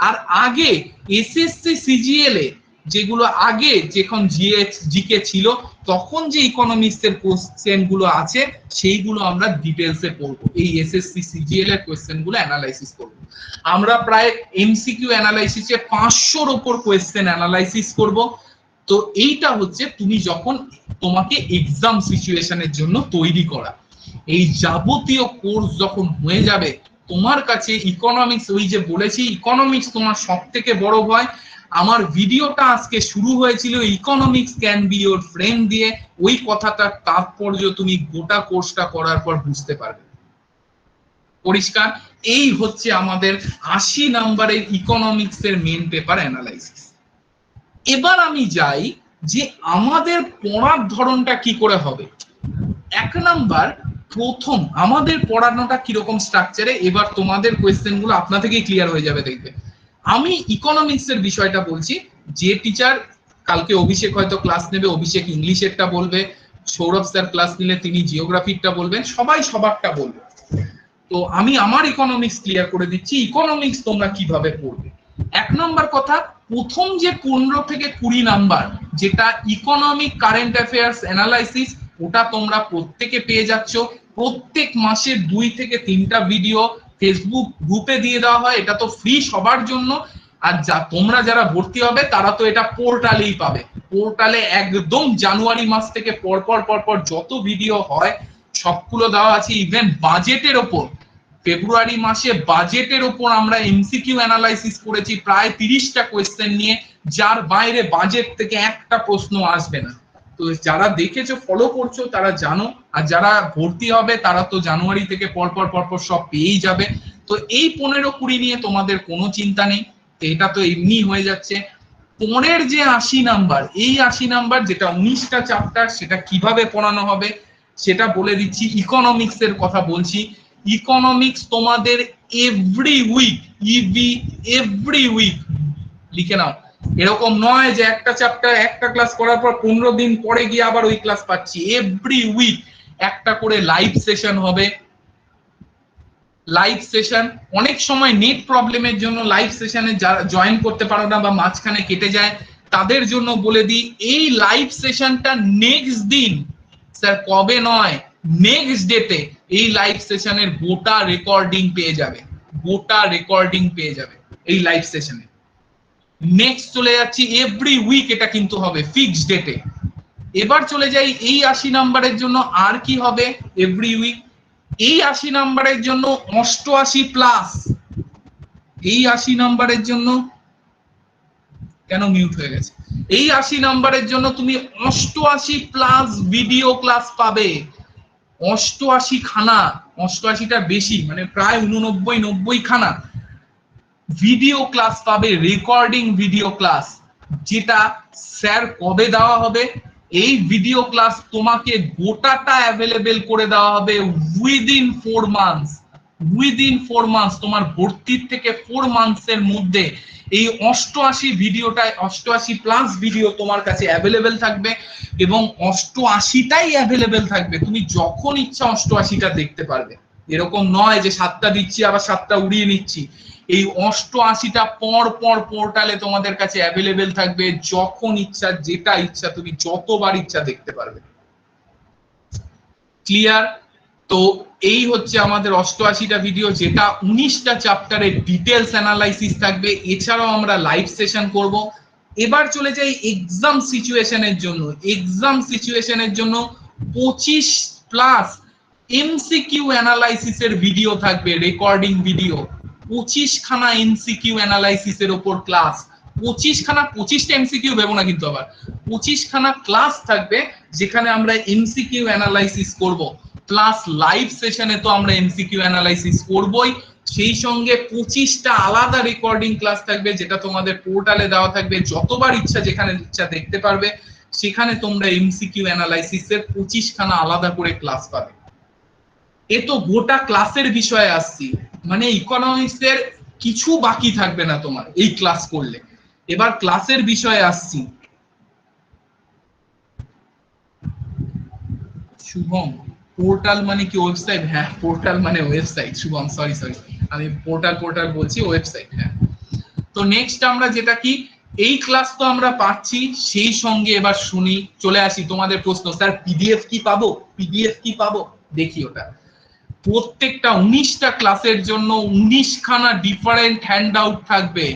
আর আগে এসএসসি সিজিএল এ যেগুলো আগে যখন জিকে ছিল তখন যে ইকোনমিক্স এর কোশ্চেন গুলো আছে সেইগুলো আমরা ডিটেলসে পড়বো, এই এসএসসি সিজিএল এর কোশ্চেন গুলো অ্যানালাইসিস করব। আমরা প্রায় এমসিকিউ অ্যানালাইসিসে 500-র উপর কোশ্চেন অ্যানালাইসিস করব। তো এইটা হচ্ছে তুমি যখন তোমাকে এক্সাম সিচুয়েশনের জন্য তৈরি করা, এই যাবতীয় কোর্স যখন হয়ে যাবে তোমার কাছে ইকোনমিক্স, ওই যে বলেছি ইকোনমিক্স তোমার সব থেকে বড় ভয়। আমার ভিডিওটা আজকে শুরু হয়েছিল economics can be your friend দিয়ে, ওই কথাটার তাৎপর্য তুমি গোটা কোর্সটা করার পর বুঝতে পারবে। পরিষ্কার? এই হচ্ছে আমাদের 80 নম্বরের ইকোনমিক্স এর মেন পেপার অ্যানালাইসিস। এবার আমি যাই যে আমাদের পড়ার ধরনটা কি করে হবে। 1 নাম্বার, প্রথম আমাদের পড়ানোটা কিরকম স্ট্রাকচারে, এবার তোমাদের কোয়েশ্চেন গুলো আপনা থেকেই ক্লিয়ার হয়ে যাবে দেখবে। আমি ইকোনমিক্স এর বিষয়টা বলছি, যে টিচার কালকে অভিষেক হয়তো ক্লাস নেবে, অভিষেক ইংলিশেরটা বলবে, সৌরভ স্যার ক্লাস নিলে তিনি জিওগ্রাফিরটা বলবেন, সবাই সবারটা বলবে। তো আমি আমার ইকোনমিক্স ক্লিয়ার করে দিচ্ছি, ইকোনমিক্স তোমরা কিভাবে পড়বে। 1 নম্বর কথা, প্রথম যে 15 থেকে 20 নাম্বার যেটা ইকোনমিক কারেন্ট অ্যাফেয়ার্স অ্যানালাইসিস, ওটা তোমরা প্রত্যেকে পেয়ে যাচ্ছ। প্রত্যেক মাসে 2 থেকে 3টা ভিডিও ফেসবুক গ্রুপে দিয়ে দেওয়া হয়, এটা তো ফ্রি সবার জন্য। আর তোমরা যারা ভর্তি হবে তারা তো এটা পোর্টালেই পাবে। পোর্টালে একদম জানুয়ারি মাস থেকে পরপর যত ভিডিও হয় সবগুলো দেওয়া আছে। ইভেন বাজেটের ওপর, ফেব্রুয়ারি মাসে বাজেটের ওপর আমরা এমসিকিউ অ্যানালাইসিস করেছি প্রায় 30টা কোয়েশ্চেন নিয়ে, যার বাইরে বাজেট থেকে একটা প্রশ্ন আসবে না। তো যারা দেখেছো ফলো করছো তারা জানো, আর যারা ভর্তি হবে তারা তো জানুয়ারি থেকে পরপর সব পেয়েই যাবে। তো এই 15-20 নিয়ে তোমাদের কোনো চিন্তা নেই, এটা তো এমনি হয়ে যাচ্ছে। পরের যে 80 নাম্বার, এই 80 নাম্বার যেটা 19টা চ্যাপ্টার, সেটা কিভাবে পড়ানো হবে সেটা বলে দিচ্ছি। ইকোনমিক্স এর কথা বলছি। ইকোনমিক্স তোমাদের এভরি উইক লিখে নাও, এরকম নয় যে একটা চ্যাপ্টার একটা ক্লাস করার পর 15 দিন পরে গিয়ে আবার ওই ক্লাস পাচ্ছি। এভরি উইক একটা করে লাইভ সেশন হবে। লাইভ সেশন, অনেক সময় নেট প্রবলেমের জন্য লাইভ সেশনে যারা জয়েন করতে পারো না বা মাঝখানে কেটে যায়, তাদের জন্য বলে দিই এই লাইভ সেশনটা নেক্সট দিন, স্যার কবে নয়, নেক্সট ডেতে এই লাইভ সেশনের গোটা রেকর্ডিং পেয়ে যাবে, গোটা রেকর্ডিং পেয়ে যাবে এই লাইভ সেশনে। নেক্সট চলে যাচ্ছি, এভরি উইক এটা কিন্তু হবে ফিক্সড ডেটে। এবার চলে যাই এই 80 নাম্বারের জন্য আর কি হবে এভরি উইক। এই 80 নাম্বারের জন্য 88 প্লাস, এই 80 নাম্বারের জন্য কেন মিউট হয়ে গেছে, এই 80 নাম্বারের জন্য তুমি 88 প্লাস ভিডিও ক্লাস পাবে। 88 খানা, 88টা বেশি, মানে প্রায় 89-90 খানা ভিডিও ক্লাস পাবে, রেকর্ডিং ভিডিও ক্লাস, যেটা স্যার কবে দেওয়া হবে, এই ভিডিও ক্লাস তোমাকে গোটাটা অ্যাভেলেবেল করে দেওয়া হবে উইদিন 4 মান্থস। উইদিন 4 মান্থস, তোমার ভর্তির থেকে 4 মান্থসের মধ্যে এই 88 ভিডিওটায় 88 প্লাস ভিডিও তোমার কাছে অ্যাভেলেবেল থাকবে, এবং 88টাই অ্যাভেলেবেল থাকবে, তুমি যখন ইচ্ছা 88টা দেখতে পারবে। এরকম নয় যে 7টা দিচ্ছি আবার 7টা উড়িয়ে নিচ্ছি। এই 88টা পর পোর্টালে তোমাদের কাছে অ্যাভেলেবেল থাকবে, যখন ইচ্ছা যেটা ইচ্ছা তুমি যতবার ইচ্ছা দেখতে পারবে। ক্লিয়ার? তো এই হচ্ছে আমাদের 88টা ভিডিও, যেটা 19টা চ্যাপ্টারের ডিটেলস অ্যানালাইসিস থাকবে, এছাড়াও আমরা লাইভ সেশন করব। এবার চলে যাই এক্সাম সিচুয়েশনের জন্য। এক্সাম সিচুয়েশনের জন্য 25 প্লাস এমসিকিউ অ্যানালাইসিসের ভিডিও থাকবে, রেকর্ডিং ভিডিও। 25 খানা এমসিকিউ অ্যানালাইসিসের উপর ক্লাস, 25 খানা, 25টা এমসিকিউ ভেবো না কিন্তু, আবার 25 খানা ক্লাস থাকবে যেখানে আমরা এমসিকিউ অ্যানালাইসিস করব। প্লাস লাইভ সেশনে তো আমরা এমসিকিউ অ্যানালাইসিস করবই, সেই সঙ্গে 25টা আলাদা রেকর্ডিং ক্লাস থাকবে, যেটা তোমাদের পোর্টালে দেওয়া থাকবে, যতবার ইচ্ছা যেখানে ইচ্ছা দেখতে পারবে। সেখানে তোমরা এমসিকিউ অ্যানালাইসিসের 25 খানা আলাদা করে ক্লাস পাবে। এ তো গোটা ক্লাসের বিষয়ে আসছি, মানে ইকোনমিক্স এর কিছু বাকি থাকবে না তোমার এই ক্লাস করলে। এবার ক্লাসের বিষয়ে আসছি। শুভম, পোর্টাল মানে কি ওয়েবসাইট? হ্যাঁ, পোর্টাল মানে ওয়েবসাইট। শুভম সরি, আমি পোর্টাল বলছি, ওয়েবসাইট। হ্যাঁ, তো নেক্সট আমরা যেটা কি এই ক্লাস তো আমরা পাচ্ছি, সেই সঙ্গে এবার শুনি, চলে আসি তোমাদের প্রশ্ন, স্যার পিডিএফ কি পাবো, পিডিএফ কি পাবো? দেখি ওটা প্রত্যেকটা 19টা ক্লাসের জন্য 19খানা ডিফারেন্ট হ্যান্ডআউট থাকবে,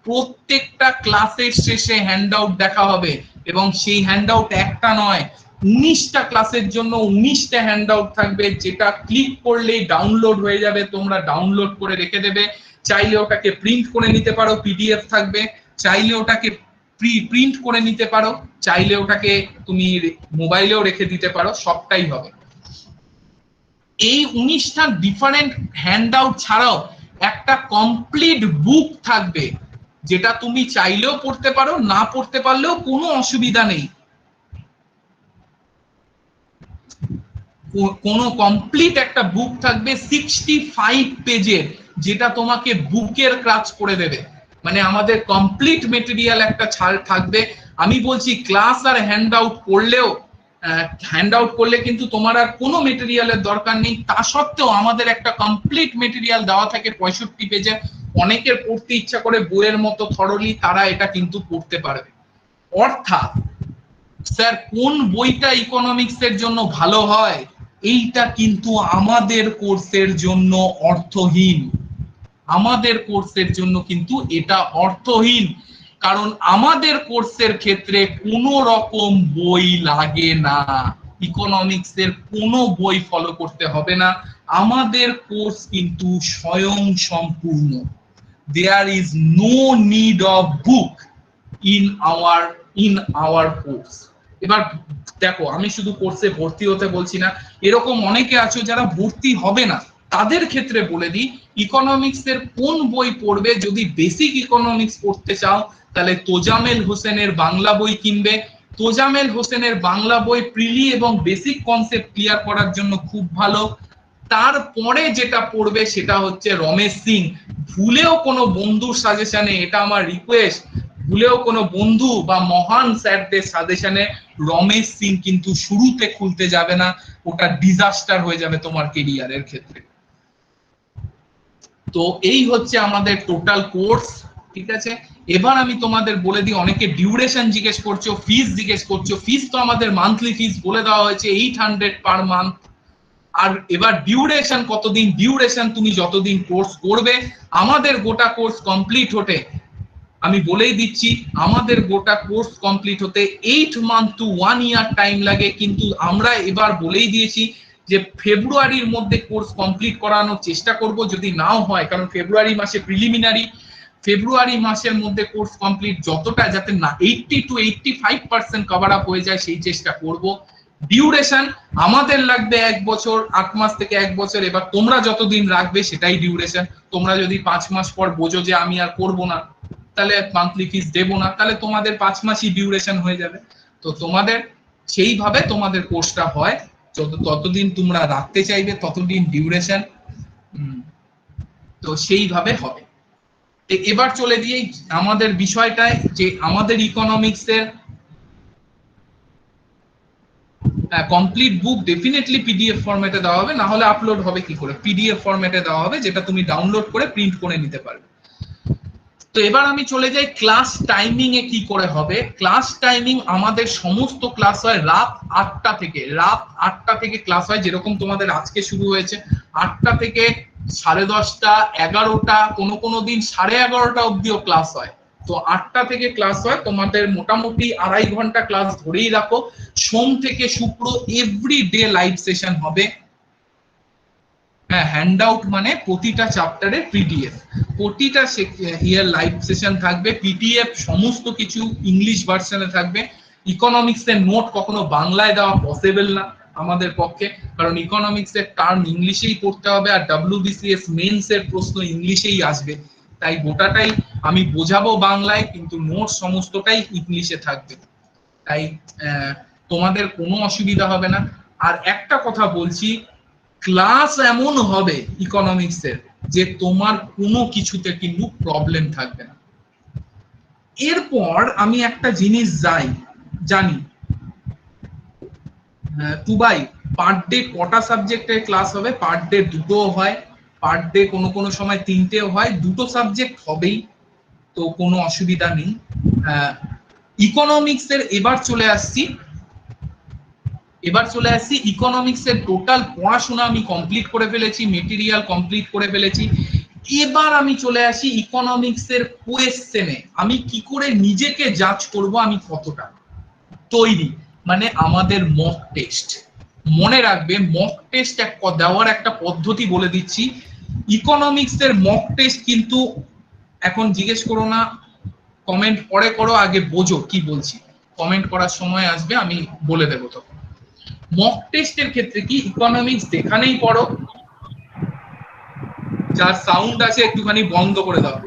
প্রত্যেকটা ক্লাসের শেষে হ্যান্ডআউট দেখা হবে, এবং সেই হ্যান্ডআউট একটা নয়, 19টা ক্লাসের জন্য 19টা হ্যান্ডআউট থাকবে, যেটা ক্লিক করলেই ডাউনলোড হয়ে যাবে, তোমরা ডাউনলোড করে রেখে দেবে, চাইলে ওটাকে প্রিন্ট করে নিতে পারো, পিডিএফ থাকবে, চাইলে ওটাকে প্রিন্ট করে নিতে পারো, চাইলে ওটাকে তুমি মোবাইলেও রেখে দিতে পারো, সবটাই হবে। এই 19টা ডিফারেন্ট হ্যান্ডআউট ছাড়াও একটা কমপ্লিট বুক থাকবে, যেটা তুমি চাইলেও পড়তে পারো, না পড়তে পারলেও কোনো অসুবিধা নেই। কোনো কমপ্লিট একটা বুক থাকবে 65 পেজের, যেটা তোমাকে বুকের কাজ করে দেবে, মানে আমাদের কমপ্লিট মেটেরিয়াল একটা ছাড় থাকবে। আমি বলছি ক্লাস আর হ্যান্ডআউট করলেও, হ্যান্ডআউট করলে কিন্তু তোমার আর কোনো মেটেরিয়ালের দরকার নেই, তা সত্ত্বেও আমাদের একটা কমপ্লিট মেটেরিয়াল দেওয়া থাকে 65 পেজে। অনেকের পড়তে ইচ্ছা করে বইয়ের মতো থরলি, তারা এটা কিন্তু পড়তে পারবে। অর্থাৎ স্যার কোন বইটা ইকোনমিক্স এর জন্য ভালো হয়, এইটা কিন্তু আমাদের কোর্সের জন্য অর্থহীন, আমাদের কোর্সের জন্য কিন্তু এটা অর্থহীন, কারণ আমাদের কোর্সের ক্ষেত্রে কোনো রকম বই লাগে না, ইকোনমিক্স এর কোনো বই ফলো করতে হবে না, আমাদের কোর্স কিন্তু স্বয়ং সম্পূর্ণ। There is no need of book in our course. এবার দেখো, আমি শুধু কোর্সে ভর্তি হতে বলছি না, এরকম অনেকে আছো যারা ভর্তি হবে না, তাদের ক্ষেত্রে বলে দিই, ইকোনমিক্স এর কোন বই পড়বে? যদি বেসিক ইকোনমিক্স পড়তে চাও, তাহলে তোজামেল হোসেনের বাংলা বই কিনবে। তোজামেল হোসেনের বাংলা বই প্রিলি এবং বেসিক কনসেপ্ট ক্লিয়ার করার জন্য খুব ভালো। তারপরে যেটা পড়বে সেটা হচ্ছে রমেশ সিং। ভুলেও কোনো বন্ধুর সাজেশনে, এটা আমার রিকোয়েস্ট, ভুলেও কোনো বন্ধু বা মহান স্যারদের সাজেশনে রমেশ সিং কিন্তু শুরুতে খুলতে যাবে না, ওটা ডিজাস্টার হয়ে যাবে তোমার কেরিয়ারের ক্ষেত্রে। তো এই হচ্ছে আমাদের টোটাল কোর্স, ঠিক আছে। এবার আমি তোমাদের বলে দিই, অনেকে ডিউরেশন জিজ্ঞেস করছো, ফিস জিজ্ঞেস করছো। ফিস তো আমাদের মান্থলি ফিস বলে দেওয়া হয়েছে 800 পার মান্থ। আর এবার ডিউরেশন কতদিন? ডিউরেশন তুমি যতদিন কোর্স করবে, আমাদের গোটা কোর্স কমপ্লিট হতে, আমি বলেই দিচ্ছি, আমাদের গোটা কোর্স কমপ্লিট হতে 8 মান্থ টু 1 ইয়ার টাইম লাগে, কিন্তু আমরা এবার বলেই দিয়েছি যে ফেব্রুয়ারির মধ্যে কোর্স কমপ্লিট করানোর চেষ্টা করব, যদি নাও হয়, কারণ ফেব্রুয়ারি মাসে প্রিলিমিনারি, ফেব্রুয়ারি মাসের মধ্যে কোর্স কমপ্লিট যতটা, যাতে না 80 to 85% কভার আপ হয়ে যায়, সেই চেষ্টা করব। ডিউরেশন আমাদের লাগবে 1 বছর 8 মাস থেকে 1 বছর, এবার তোমরা যতদিন রাখবে সেটাই ডিউরেশন। তোমরা যদি 5 মাস পর বোঝো যে আমি আর করব না, তাহলে মান্থলি ফিস দেবো না, তাহলে তোমাদের 5 মাসই ডিউরেশন হয়ে যাবে। তো তোমাদের সেইভাবে তোমাদের কোর্সটা হয়, ততদিন তোমরা রাখতে চাইবে ততদিন ডিউরেশন, তো সেইভাবে হবে। এবার চলে দিয়ে আমাদের বিষয়টায়, যে আমাদের ইকোনমিক্স এর কমপ্লিট বুক ডেফিনেটলি পিডিএফ ফরম্যাটে দেওয়া হবে, না হলে আপলোড হবে কি করে? পিডিএফ ফরম্যাটে দেওয়া হবে, যেটা তুমি ডাউনলোড করে প্রিন্ট করে নিতে পারবে। তো এবার আমি চলে যাই ক্লাস টাইমিং এ কি করে হবে। ক্লাস টাইমিং আমাদের সমস্ত ক্লাস হয় রাত 8টা থেকে, রাত 8টা থেকে ক্লাস হয়, যেরকম তোমাদের আজকে শুরু হয়েছে 8টা থেকে 10:30, 11টা, কোনো দিন 11:30 অব্দিও ক্লাস হয়। তো 8টা থেকে ক্লাস হয়, তোমাদের মোটামুটি 2.5 ঘন্টা ক্লাস ধরেই রাখো। সোম থেকে শুক্র এভরিডে লাইভ সেশন হবে। হ্যাঁ, হ্যান্ডআউট মানে প্রতিটা চ্যাপ্টারের পিডিএফ, প্রতিটা ইয়ার লাইভ সেশন থাকবে, পিডিএফ সমস্ত কিছু ইংলিশ ভার্সনে থাকবে। ইকোনমিক্স এর নোট কখনো বাংলায় দেওয়া পসিবল না আমাদের পক্ষে, কারণ ইকোনমিক্স এর টার্ম ইংলিশেই পড়তে হবে, আর WBCS মেন্স এর প্রশ্ন ইংলিশেই আসবে, তাই গোটাটাই আমি বোঝাবো বাংলায়, কিন্তু নোট সমস্তটাই ইংলিশে থাকবে, তাই তোমাদের কোনো অসুবিধা হবে না। আর একটা কথা বলছি, ক্লাস এমন হবে ইকোনমিক্স এর যে তোমার কোনো কিছুতে কিন্তু প্রবলেম থাকবে না। এরপর আমি একটা জিনিস জানি, টুবাই পার ডে কটা সাবজেক্টের ক্লাস হবে? পার ডে 2টো হয়, পার ডে কোনো সময় 3টেও হয়, 2টো সাবজেক্ট হবেই, তো কোনো অসুবিধা নেই। ইকোনমিক্স এর এবার চলে আসছি ইকোনমিক্স এর টোটাল পড়াশোনা আমি কমপ্লিট করে ফেলেছি, মেটেরিয়াল কমপ্লিট করে ফেলেছি। এবার আমি চলে আসি ইকোনমিক্স এর কোয়েশ্চেনে, আমি কি করে নিজেকে জাজ করব আমি কতটা তৈরি, মানে আমাদের মক টেস্ট। মনে রাখবে মক টেস্ট দেওয়ার একটা পদ্ধতি বলে দিচ্ছি। ইকোনমিক্স এর মক টেস্ট কিন্তু এখন জিজ্ঞেস করো না, কমেন্ট পরে করো, আগে বোঝো কি বলছি, কমেন্ট করার সময় আসবে আমি বলে দেবো তখন। মক টেস্টের ক্ষেত্রে কি, ইকোনমিক্স যেখানেই পড়ো, যার সাউন্ড আছে একটুখানি বন্ধ করে দাও।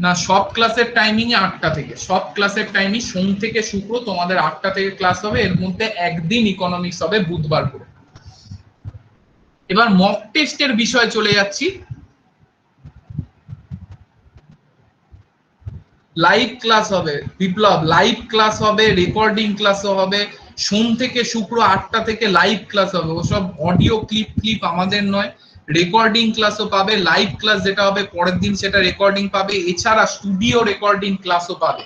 না, সব ক্লাসের টাইমিং এ 8টা থেকে, সব ক্লাসের টাইমিং সোম থেকে শুক্র তোমাদের 8টা থেকে ক্লাস হবে, এর মধ্যে একদিন ইকোনমিক্স হবে বুধবার করে। এবার মক টেস্টের বিষয়ে চলে যাচ্ছি। লাইভ ক্লাস হবে বিপ্লব, লাইভ ক্লাস হবে, রেকর্ডিং ক্লাসও হবে। সোম থেকে শুক্র 8টা থেকে লাইভ ক্লাস হবে, ওসব অডিও ক্লিপ আমাদের নয়। রেকর্ডিং ক্লাসও পাবে, লাইভ ক্লাস যেটা হবে পরের দিন সেটা রেকর্ডিং পাবে, এছাড়া স্টুডিও রেকর্ডিং ক্লাসও পাবে।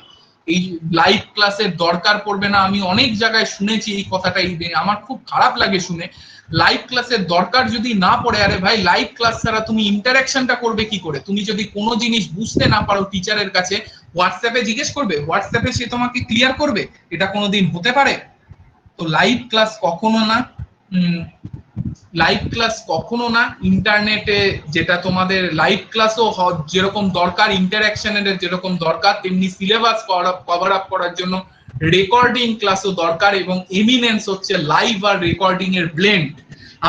এই লাইভ ক্লাসের দরকার পড়বে না, আমি অনেক জায়গায় শুনেছি এই কথাটা, আমার খুব খারাপ লাগে শুনে। লাইভ ক্লাসের দরকার যদি না পড়ে, আরে ভাই লাইভ ক্লাস ছাড়া তুমি ইন্টারাকশনটা করবে কি করে? তুমি যদি কোনো জিনিস বুঝতে না পারো টিচারের কাছে, হোয়াটসঅ্যাপে জিজ্ঞেস করবে, হোয়াটসঅ্যাপে সে তোমাকে ক্লিয়ার করবে? এটা কোনোদিন হতে পারে? তো লাইভ ক্লাস কখনো না, লাইভ ক্লাস কখনো না। ইন্টারনেটে যেটা তোমাদের লাইভ ক্লাসও যেরকম দরকার, ইন্টারাকশনের যেরকম দরকার, তেমনি সিলেবাস কভার আপ করার জন্য রেকর্ডিং ক্লাসও দরকার। এবং এমিনেন্স হচ্ছে লাইভ আর রেকর্ডিং এর ব্লেন্ড।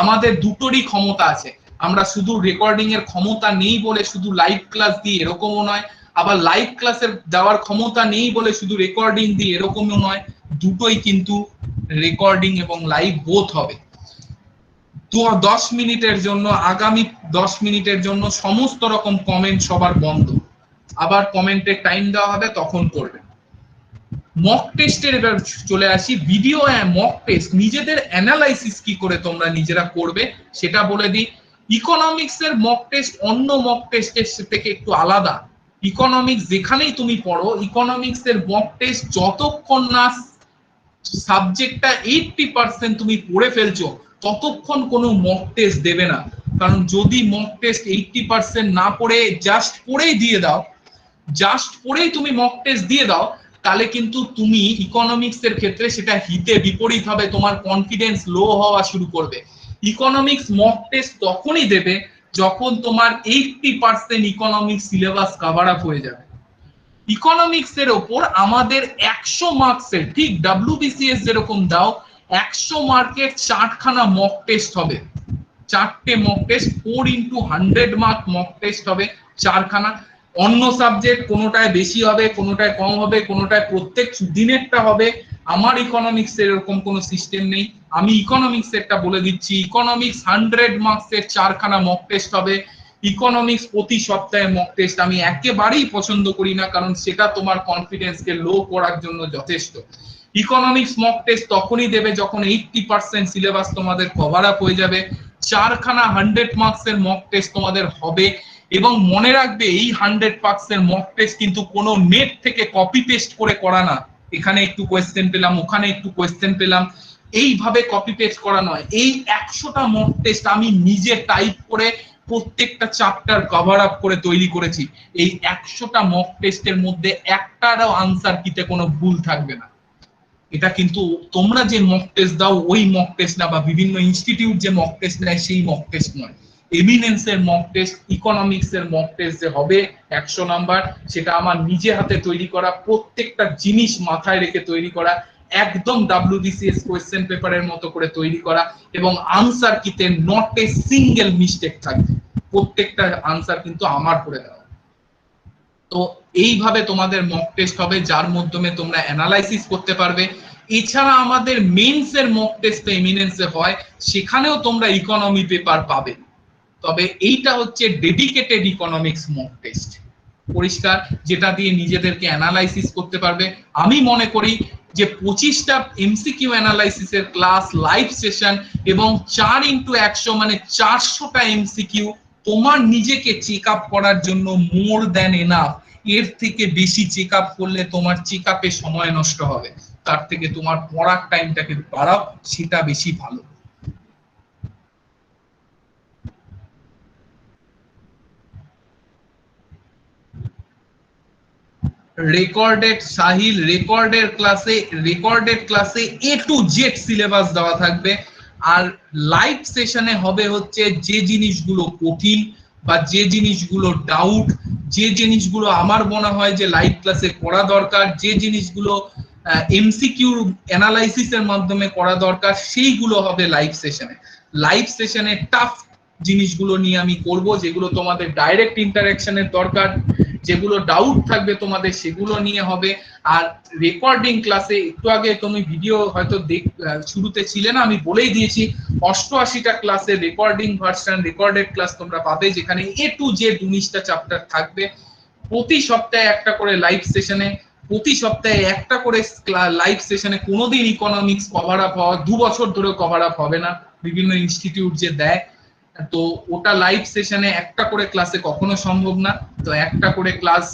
আমাদের দুটোরই ক্ষমতা আছে, আমরা শুধু রেকর্ডিং এর ক্ষমতা নেই বলে শুধু লাইভ ক্লাস দিই এরকমও নয়, আবার লাইভ ক্লাসের দেওয়ার ক্ষমতা নেই বলে শুধু রেকর্ডিং দিই এরকমও নয়। দুটোই কিন্তু রেকর্ডিং এবং লাইভ বোথ হবে। তো 10 মিনিটের জন্য, আগামী 10 মিনিটের জন্য সমস্ত রকম কমেন্ট সবার বন্ধ, আবার কমেন্টের টাইম দেওয়া হবে, তখন করবে। মক টেস্টের এবার চলে আসি। ভিডিও মক টেস্ট নিজেদের অ্যানালাইসিস কি করে তোমরা নিজেরা করবে সেটা বলে দিই। ইকোনমিক্স এর মক টেস্ট অন্য মক টেস্টের থেকে একটু আলাদা। ইকোনমিক্স যেখানেই তুমি পড়ো, ইকোনমিক্স এর মক টেস্ট যতক্ষণ না সাবজেক্টটা 80% তুমি পড়ে ফেলছো ততক্ষণ কোনো মক টেস্ট দেবে না। কারণ যদি মক টেস্ট 80% না পড়ে জাস্ট পড়েই দিয়ে দাও, জাস্ট পড়েই তুমি মক টেস্ট দিয়ে দাও, তাহলে কিন্তু তুমি ইকোনমিক্স এর ক্ষেত্রে সেটা হিতে বিপরীত হবে, তোমার কনফিডেন্স লো হওয়া শুরু করবে। ইকোনমিক্স মক টেস্ট তখনই দেবে যখন তোমার 80% ইকোনমিক্স সিলেবাস কভার আপ হয়ে যাবে। ইকোনমিক্স এর ওপর আমাদের 100 মার্কসের, ঠিক ডব্লিউবিসিএস যেরকম দাও 100 মার্কের 4খানা মক টেস্ট হবে, 4টে mock test, 4x100 mark mock test হবে 4খানা। অন্য সাবজেক্ট কোনোটায় বেশি হবে, কোনোটায় কম হবে, কোনোটায় প্রত্যেক দিনেরটা হবে। আমার ইকোনমিক্স এর এরকম কোনো সিস্টেম নেই, আমি ইকোনমিক্স এরটা বলে দিচ্ছি। ইকোনমিক্স 100 মার্কসের 4খানা মক টেস্ট হবে। ইকোনমিক্স প্রতি সপ্তাহে মক টেস্ট আমি একেবারেই পছন্দ করি না, কারণ সেটা তোমার কনফিডেন্সকে লো করার জন্য যথেষ্ট। ইকোনমিক্স মক টেস্ট তখনই দেবে যখন 80% সিলেবাস তোমাদের কভার আপ হয়ে যাবে। 4খানা 100 মার্কসের মক টেস্ট তোমাদের হবে। এবং মনে রাখবে এই 100 মার্কসের মক টেস্ট কিন্তু কোনো নেট থেকে কপি পেস্ট করে করা না, এখানে একটু কোয়েশ্চেন পেলাম, ওখানে একটু কোয়েশ্চেন পেলাম, এইভাবে কপি পেস্ট করা নয়। এই 100টা মক টেস্ট আমি নিজে টাইপ করে প্রত্যেকটা চ্যাপ্টার কভার আপ করে তৈরি করেছি। এই 100টা মক টেস্টের মধ্যে একটারও আনসার কিতে কোনো ভুল থাকবে না। এটা কিন্তু তোমরা যে মক টেস্ট দাও ওই মক টেস্ট না, বা বিভিন্ন ইনস্টিটিউট যে মক টেস্ট নেয় সেই মক টেস্ট নয়। এমিনেন্স এর মক টেস্ট, ইকোনমিক্স এর মক টেস্ট যে হবে 100 নাম্বার, সেটা আমার নিজে হাতে তৈরি করা, প্রত্যেকটা জিনিস মাথায় রেখে তৈরি করা, একদম ডব্লিউবিসিএস কোয়েশ্চেন পেপারের মতো করে তৈরি করা, এবং আনসার কিতে নট এ সিঙ্গেল মিস্টেক থাকবে, প্রত্যেকটা আনসার কিন্তু আমার করে দেওয়া। তো এইভাবে তোমাদের মক টেস্ট হবে, যার মাধ্যমে তোমরা অ্যানালাইসিস করতে পারবে। এছাড়া আমাদের মেইনস এর মক টেস্ট এমিনেন্সে হয়, সেখানেও তোমরা ইকোনমি পেপার পাবে, তবে এইটা হচ্ছে ডেডিকেটেড ইকোনমিক্স মক টেস্ট, পরিষ্কার, যেটা দিয়ে নিজেদেরকে অ্যানালাইসিস করতে পারবে। আমি মনে করি যে 25টা এমসিকিউ অ্যানালাইসিসের ক্লাস, লাইভ সেশন এবং 4x100 মানে 400টা এমসিকিউ তোমার নিজেকে চেক আপ করার জন্য মোর দ্যান এনাফ। এর থেকে বেশি চেক আপ করলে তোমার চেক আপে সময় নষ্ট হবে, তার থেকে তোমার পড়ার টাইমটাকে বাড়াও, সেটা বেশি ভালো। রেকর্ডেড সাহিল, রেকর্ডেড ক্লাসে এ টু জেড সিলেবাস দেওয়া থাকবে। আর লাইভ সেশনে হবে হচ্ছে যে জিনিসগুলো কঠিন বা যে জিনিসগুলো ডাউট, যে জিনিসগুলো আমার মনে হয় যে লাইভ ক্লাসে করা দরকার, যে জিনিসগুলো এমসিকিউ অ্যানালাইসিসের মাধ্যমে করা দরকার, সেইগুলো হবে লাইভ সেশনে। লাইভ সেশনে টাফ জিনিসগুলো নিয়ে আমি করব, যেগুলো তোমাদের ডাইরেক্ট ইন্টারাকশনের দরকার, যেগুলো ডাউট থাকবে তোমাদের সেগুলো নিয়ে হবে। আর রেকর্ডিং ক্লাসে একটু আগে তুমি ভিডিও হয়তো শুরুতে ছিলে না, আমি বলেই দিয়েছি 88টা ক্লাসে রেকর্ডিং ভার্সন, রেকর্ডেড ক্লাস তোমরা পাবে, যেখানে এ টু জেড 19টা চ্যাপ্টার থাকবে। প্রতি সপ্তাহে একটা করে লাইভ সেশনে, প্রতি সপ্তাহে একটা করে লাইভ সেশনে। কোনোদিন ইকোনমিক্স কভার আপ হওয়া 2 বছর ধরে কভার আপ হবে না, বিভিন্ন ইনস্টিটিউট যে দেয়, তো ওটা লাইভ সেশনে একটা করে ক্লাসে কখনো সম্ভব না। তো একটা করে ক্লাস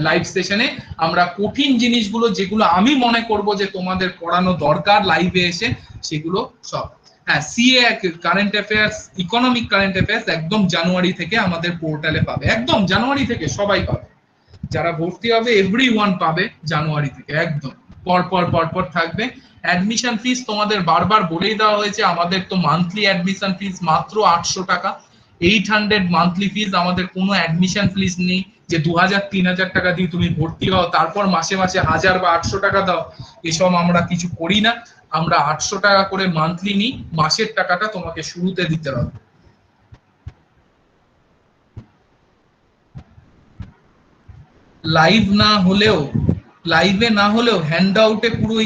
লাইভ সেশনে আমরা কঠিন জিনিসগুলো, যেগুলো আমি মনে করব যে তোমাদের পড়ানো দরকার লাইভে এসে, সেগুলো সব। হ্যাঁ, CA current affairs, economic current affairs একদম জানুয়ারি থেকে আমাদের পোর্টালে পাবে, একদম জানুয়ারি থেকে সবাই পাবে, যারা ভর্তি হবে এভরিওয়ান পাবে জানুয়ারি থেকে, একদম পর পর থাকবে। অ্যাডমিশন ফিস তোমাদের বারবার বলেই দেওয়া হয়েছে, আমাদের তো মান্থলি অ্যাডমিশন ফিস মাত্র 800 টাকা, 800 মান্থলি ফিস। আমাদের কোনো অ্যাডমিশন ফিস নেই যে 2000-3000 টাকা দিয়ে তুমি ভর্তি হও তারপর মাসে মাসে 1000 বা 800 টাকা দাও, এসব আমরা কিছু করি না। আমরা 800 টাকা করে মান্থলি নিই, মাসের টাকাটা তোমাকে শুরুতে দিতে হবে। লাইভ না হলেও, লাইভে না হলেও হ্যান্ড আউটে পুরো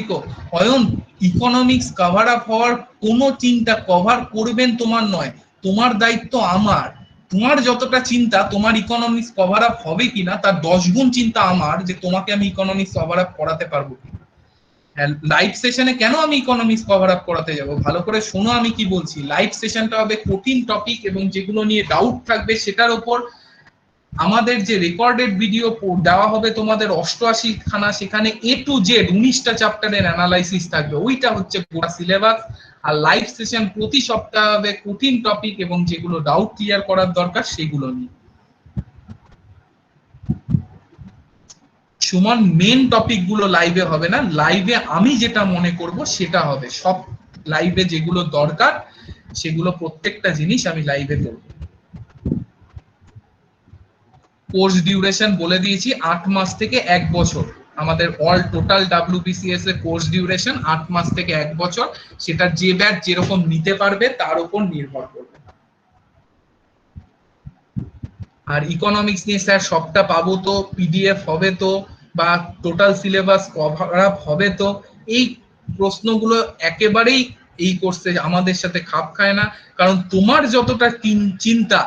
অয়ন, ইকোনমিক্স কভার আপ হওয়ার কোনো চিন্তা, কভার করবেন তোমার নয়, তোমার দায়িত্ব আমার। তোমার যতটা চিন্তা তোমার ইকোনমিক্স কভার আপ হবে কিনা, তার 10 গুণ চিন্তা আমার, যে তোমাকে আমি ইকোনমিক্স কভার আপ করাতে পারবো কিনা। লাইভ সেশনে কেন আমি ইকোনমিক্স কভার আপ করাতে যাব, ভালো করে শোনো আমি কি বলছি। লাইভ সেশনটা হবে কঠিন টপিক এবং যেগুলো নিয়ে ডাউট থাকবে সেটার উপর। আমাদের যে রেকর্ডেড ভিডিও দেওয়া হবে তোমাদের 88 খানা, সেখানে এ টু জেড 19টা চ্যাপ্টারের অ্যানালাইসিস থাকবে, ওইটা হচ্ছে পুরো সিলেবাস। আর লাইভ সেশন প্রতি সপ্তাহে হবে কঠিন টপিক এবং যেগুলো ডাউট ক্লিয়ার করার দরকার সেগুলো নিয়ে। সুমন, মেন টপিক গুলো লাইভে হবে না, লাইভে আমি যেটা মনে করব সেটা হবে। সব লাইভে যেগুলো দরকার সেগুলো প্রত্যেকটা জিনিস আমি লাইভে করব। কোর্স ডিউরেশন বলে দিয়েছি, 8 মাস থেকে 1 বছর। আমাদের অল টোটাল ডাব্লিউবিসিএস এর কোর্স ডিউরেশন 8 মাস থেকে 1 বছর। সেটা যে ব্যাচ যেরকম নিতে পারবে তার উপর নির্ভর করবে। আর ইকোনমিক্স নিয়ে স্যার সবটা পাবো তো, পিডিএফ হবে তো, বা টোটাল সিলেবাস কভার আপ হবে তো, এই প্রশ্নগুলো একেবারেই এই কোর্সে আমাদের সাথে খাপ খায় না। কারণ তোমার যতটা চিন্তা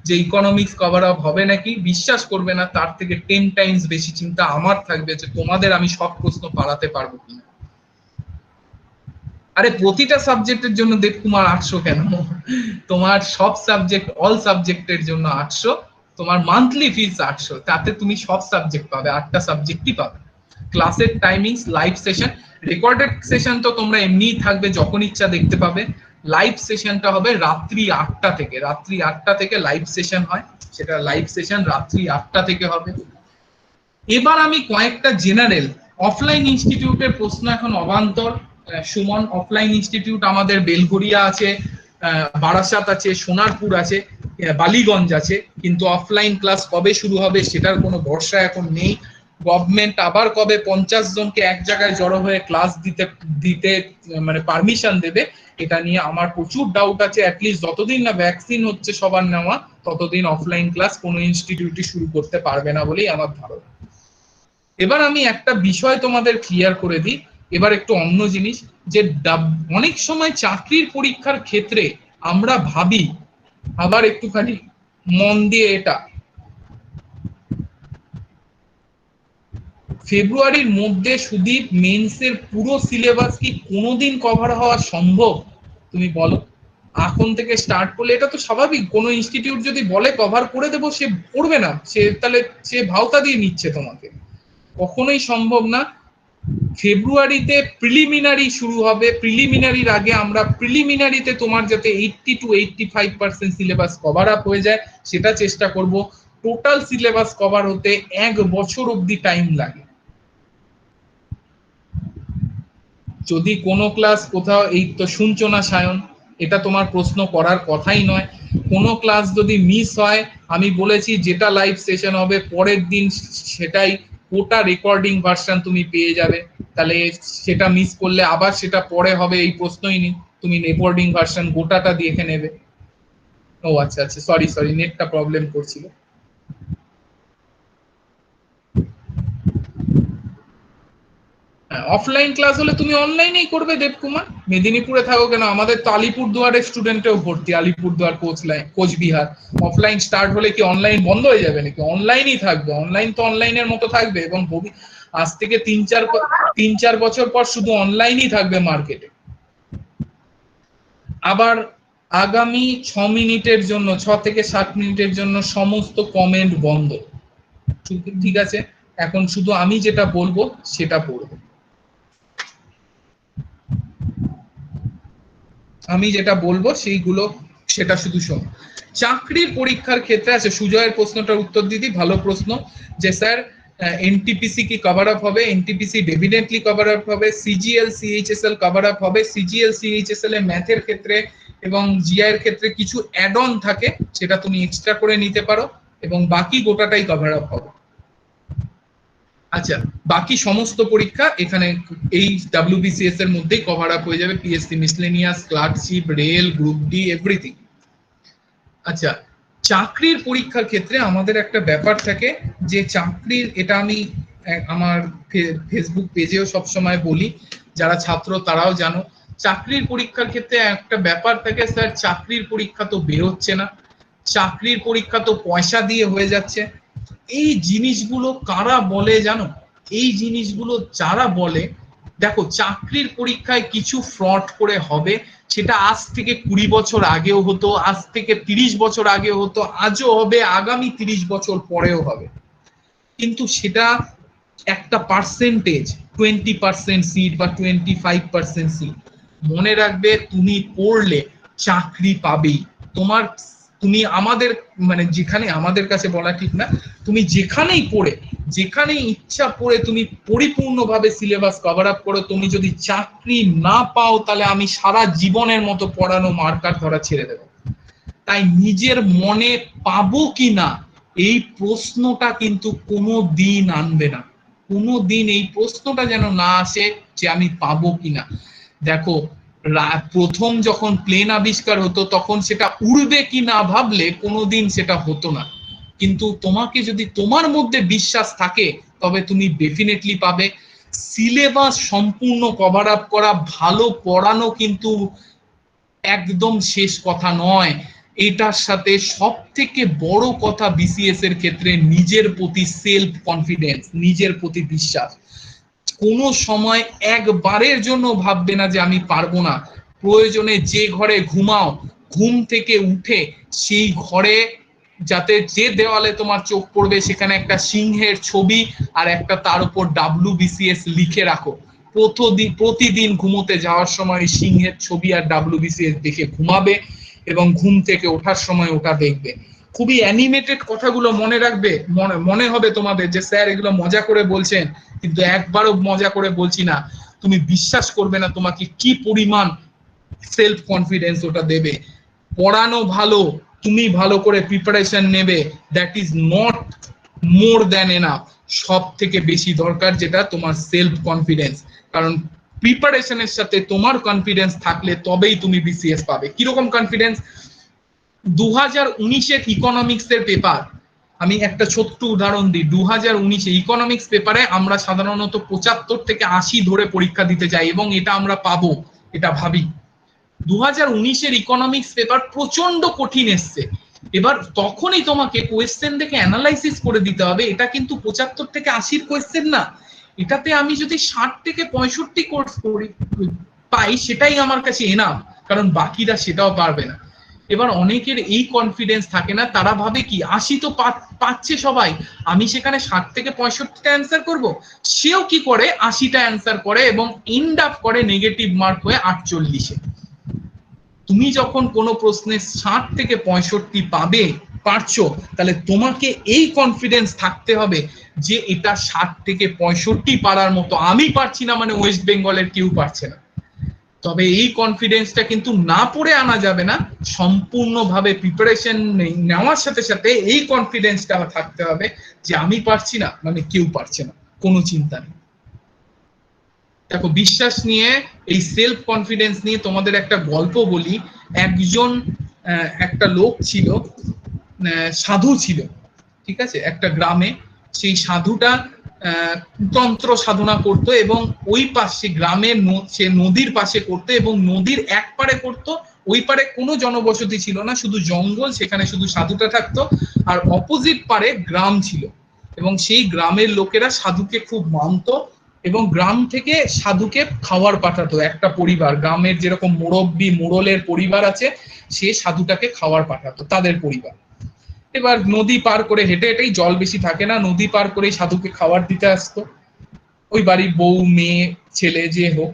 যে ইকোনমিক্স কভার আপ হবে নাকি, বিশ্বাস করবে না, তার থেকে 10 টাইমস বেশি চিন্তা আমার থাকবে যে তোমাদের আমি সব প্রশ্ন পারাতে পারবো কিনা। আরে প্রতিটা সাবজেক্টের জন্য দেবকুমার 800 কেন, তোমার সব সাবজেক্ট, অল সাবজেক্টের জন্য 800, তোমার মান্থলি ফিস 800, তাতে তুমি সব সাবজেক্ট পাবে, 8টা সাবজেক্টই পাবে। ক্লাসের timings, live session, recorded session তো তোমরা এমনিই থাকবে, যখন ইচ্ছা দেখতে পাবে। লাইভ সেশনটা হবে রাত্রি 8টা থেকে, রাত্রি 8টা থেকে লাইভ সেশন হয়, সেটা লাইভ সেশন রাত্রি 8টা থেকে হবে। এবার আমি কয়েকটা জেনারেল অফলাইন ইনস্টিটিউটের প্রশ্ন এখন অবান্তর। সুমন, অফলাইন ইনস্টিটিউট আমাদের বেলঘরিয়া আছে, বারাসাত আছে, সোনারপুর আছে, বালিগঞ্জ আছে, কিন্তু অফলাইন ক্লাস কবে শুরু হবে সেটার কোনো ভরসা এখন নেই। গভর্নমেন্ট আবার কবে 50 জনকে এক জায়গায় জড়ো হয়ে ক্লাস দিতে দিতে মানে পারমিশন দেবে, এটা নিয়ে আমার প্রচুর ডাউট আছে। অ্যাটলিস্ট যতদিন না ভ্যাকসিন হচ্ছে সবার নেওয়া, ততদিন অফলাইন ক্লাস কোনো ইনস্টিটিউটই শুরু করতে পারবে না বলেই আমার ধারণা। এবার আমি একটা বিষয় তোমাদের ক্লিয়ার করে দিই, এবার একটু অন্য জিনিস, যে অনেক সময় চাকরির পরীক্ষার ক্ষেত্রে আমরা ভাবি, আবার একটুখানি মন দিয়ে এটা, ফেব্রুয়ারির মধ্যে সুদীপ মেন্সের পুরো সিলেবাস কি কোনোদিন কভার হওয়া সম্ভব? তুমি বলো। এখন থেকে স্টার্ট করলে এটা তো স্বাভাবিক, কোনো ইনস্টিটিউট যদি বলে কভার করে দেবো, সে করবে না, সে তাহলে সে ভাওতা দিয়ে নিচ্ছে তোমাকে, কখনোই সম্ভব না। ফেব্রুয়ারিতে প্রিলিমিনারি শুরু হবে, প্রিলিমিনারির আগে আমরা প্রিলিমিনারিতে তোমার যাতে 80 to 85% সিলেবাস কভার আপ হয়ে যায় সেটা চেষ্টা করব। টোটাল সিলেবাস কভার হতে 1 বছর অবধি টাইম লাগে। যদি কোনো ক্লাস কোথাও, এই তো শুনছো না সায়ন, এটা তোমার প্রশ্ন করার কথাই নয়, কোনো ক্লাস যদি মিস হয়, আমি বলেছি যেটা লাইভ সেশন হবে পরের দিন সেটাই গোটা রেকর্ডিং ভার্সন তুমি পেয়ে যাবে, তাহলে সেটা মিস করলে আবার সেটা পরে হবে এই প্রশ্নই নেই, তুমি রেকর্ডিং ভার্সন গোটাটা দেখে নেবে। ও আচ্ছা আচ্ছা, সরি সরি, নেটটা প্রবলেম করছিল। অফলাইন ক্লাস হলে তুমি অনলাইনেই করবে দেবকুমার, মেদিনীপুরে থাকো কেন, আমাদের তো আলিপুরদুয়ারের স্টুডেন্টেও ভর্তি, আলিপুরদুয়ার কোচবিহার। অফলাইন স্টার্ট হলে কি অনলাইন বন্ধ হয়ে যাবে নাকি? অনলাইনই থাকবে, অনলাইন তো অনলাইনের মতো থাকবে, এবং আজ থেকে 3-4 বছর পর শুধু অনলাইনই থাকবে মার্কেটে। আবার আগামী 6 মিনিটের জন্য, 6 থেকে 7 মিনিটের জন্য সমস্ত কমেন্ট বন্ধ, ঠিক আছে? এখন শুধু আমি যেটা বলবো সেটা পড়বো, আমি যেটা বলবো সেইগুলো সেটা শুধু শোনো। চাকরির পরীক্ষার ক্ষেত্রে আছে, সুজয়ের প্রশ্নটার উত্তর দিদি, ভালো প্রশ্ন, যে স্যার এনটিপিসি কি কভার আপ হবে? এনটিপিসি ডেফিনেটলি কভার আপ হবে। সিজিএল সিএইচএসএল কভার আপ হবে। সিজিএল সিএইচএসএল এর ম্যাথের ক্ষেত্রে এবং জিআই এর ক্ষেত্রে কিছু অ্যাড অন থাকে, সেটা তুমি এক্সট্রা করে নিতে পারো, এবং বাকি গোটাটাই কভার আপ হবে। আচ্ছা, বাকি সমস্ত পরীক্ষা এখানে এই ডাব্লিউবিসিএস এর মধ্যেই কভার আপ হয়ে যাবে, PSC miscellaneous, clerkship, rail, group D, everything. আচ্ছা, চাকরির পরীক্ষার ক্ষেত্রে আমাদের একটা ব্যাপার থাকে, যে চাকরির, এটা আমি আমার ফেসবুক পেজেও সবসময় বলি, যারা ছাত্র তারাও জানো, চাকরির পরীক্ষার ক্ষেত্রে একটা ব্যাপার থাকে, স্যার চাকরির পরীক্ষা তো বেরোচ্ছে না, চাকরির পরীক্ষা তো পয়সা দিয়ে হয়ে যাচ্ছে। এই জিনিসগুলো কারা বলে জানো? এই জিনিসগুলো যারা বলে, দেখো চাকরির পরীক্ষায় কিছু ফ্রড করে হবে, সেটা আজ থেকে 20 বছর আগেও হতো, আজ থেকে 30 বছর আগেও হতো, আজও হবে, আগামী 30 বছর পরেও হবে, কিন্তু সেটা একটা পার্সেন্টেজ, 20% সিট বা 25% সিট। মনে রাখবে, তুমি পড়লে চাকরি পাবেই। তোমার, তুমি আমাদের, মানে যেখানে, আমাদের কাছে বলা ঠিক না, তুমি যেখানেই পড়ে, যেখানেই ইচ্ছা পড়ে তুমি পরিপূর্ণভাবে সিলেবাস কভার আপ করো, তুমি যদি চাকরি না পাও তাহলে আমি সারা জীবনের মতো পড়ানো মার্কার ধরা ছেড়ে দেবো। তাই নিজের মনে পাবো কি না এই প্রশ্নটা কিন্তু কোনো দিন আনবে না, কোনো দিন এই প্রশ্নটা যেন না আসে যে আমি পাবো কিনা। দেখো, প্রথম যখন প্লেন আবিষ্কার হতো তখন সেটা উড়বে কি না ভাবলে কোনোদিন সেটা হতো না, কিন্তু তোমাকে যদি তোমার মধ্যে বিশ্বাস থাকে তবে তুমি ডেফিনেটলি পাবে। সিলেবাস সম্পূর্ণ কভার আপ করা, ভালো পড়ানো কিন্তু একদম শেষ কথা নয়, এটার সাথে সব থেকে বড় কথা বিসিএস এর ক্ষেত্রে নিজের প্রতি সেলফ কনফিডেন্স, নিজের প্রতি বিশ্বাস। কোনো সময় একবারের জন্য ভাববে না যে আমি পারবো না। প্রয়োজনে যে ঘরে ঘুমাও, ঘুম থেকে উঠে সেই ঘরে যাতে যে দেওয়ালে তোমার চোখ পড়বে সেখানে একটা সিংহের ছবি আর একটা তার উপর ডাব্লিউবিসিএস লিখে রাখো। প্রতিদিন ঘুমোতে যাওয়ার সময় সিংহের ছবি আর ডাব্লিউবিসিএস দেখে ঘুমাবে, এবং ঘুম থেকে ওঠার সময় ওটা দেখবে। খুবই অ্যানিমেটেড কথাগুলো মনে রাখবে, মনে হবে তোমাদের যে স্যার এগুলো মজা করে বলছেন, কিন্তু একবারও মজা করে বলছি না। তুমি বিশ্বাস করবে না তোমাকে কি পরিমাণ সেলফ কনফিডেন্স ওটা দেবে। পড়ানো ভালো, তুমি ভালো করে প্রিপারেশন নেবে, that is not more than enough. সব থেকে বেশি দরকার যেটা তোমার সেলফ কনফিডেন্স, কারণ প্রিপারেশনের সাথে তোমার কনফিডেন্স থাকলে তবেই তুমি বিসিএস পাবে। কিরকম কনফিডেন্স? 2019-এর ইকোনমিক্সের পেপার, আমি একটা ছোট্ট উদাহরণ দিই। 2019-এ ইকোনমিক্স পেপারে আমরা সাধারণত 75 থেকে 80 ধরে পরীক্ষা দিতে যাই, এবং এটা আমরা পাবো, এটা ভাবি। 2019-এর ইকোনমিক্স পেপার প্রচন্ড কঠিন এসছে, এবার তখনই তোমাকে কোয়েশ্চেন দেখে অ্যানালাইসিস করে দিতে হবে, এটা কিন্তু 75 থেকে 80-র কোয়েশ্চেন না, এটাতে আমি যদি 60 থেকে 65 কোর্স করি পাই সেটাই আমার কাছে এনাফ, কারণ বাকিরা সেটাও পারবে না। এবার অনেকের এই কনফিডেন্স থাকে না, তারা ভাবে কি 80 তো পাচ্ছে সবাই, আমি সেখানে 60 থেকে 65টা অ্যান্সার করব। সেও কি করে 80টা অ্যান্সার করে এবং এন্ড আপ করে নেগেটিভ মার্ক হয়ে 48-এ। তুমি যখন কোনো প্রশ্নে 60 থেকে 65 পারছো, তাহলে তোমাকে এই কনফিডেন্স থাকতে হবে যে এটা 60 থেকে 65 পারার মতো, আমি পারছি না মানে ওয়েস্ট বেঙ্গলের কেউ পারছে না। তবে এই কনফিডেন্সটা কিন্তু না পড়ে আনা যাবে না, সম্পূর্ণভাবে প্রিপারেশন নেওয়ার সাথে সাথে এই কনফিডেন্সটা থাকতে হবে যে আমি পারছি না মানে কেউ পারছে না, কোনো চিন্তা নেই। দেখো, বিশ্বাস নিয়ে, এই সেলফ কনফিডেন্স নিয়ে তোমাদের একটা গল্প বলি। একজন একটা লোক ছিল, সাধু ছিল, ঠিক আছে, একটা গ্রামে। সেই সাধুটা তন্ত্র সাধনা করত এবং ওই পাশে গ্রামের সে নদীর পাশে করতো এবং নদীর এক পারে করতো, ওই পারে কোনো জনবসতি ছিল না, শুধু জঙ্গল, সেখানে শুধু সাধুটা থাকতো। আর অপোজিট পারে গ্রাম ছিল এবং সেই গ্রামের লোকেরা সাধুকে খুব মানতো এবং গ্রাম থেকে সাধুকে খাবার পাঠাতো একটা পরিবার, গ্রামের যেরকম মুরব্বি মোড়লের পরিবার আছে, সে সাধুটাকে খাবার পাঠাতো তাদের পরিবার। এবার নদী পার করে হেঁটে হেঁটেই, জল বেশি থাকে না, নদী পার করেই সাধুকে খাবার দিতে আসতো ওই বাড়ির বউ মেয়ে ছেলে যে হোক।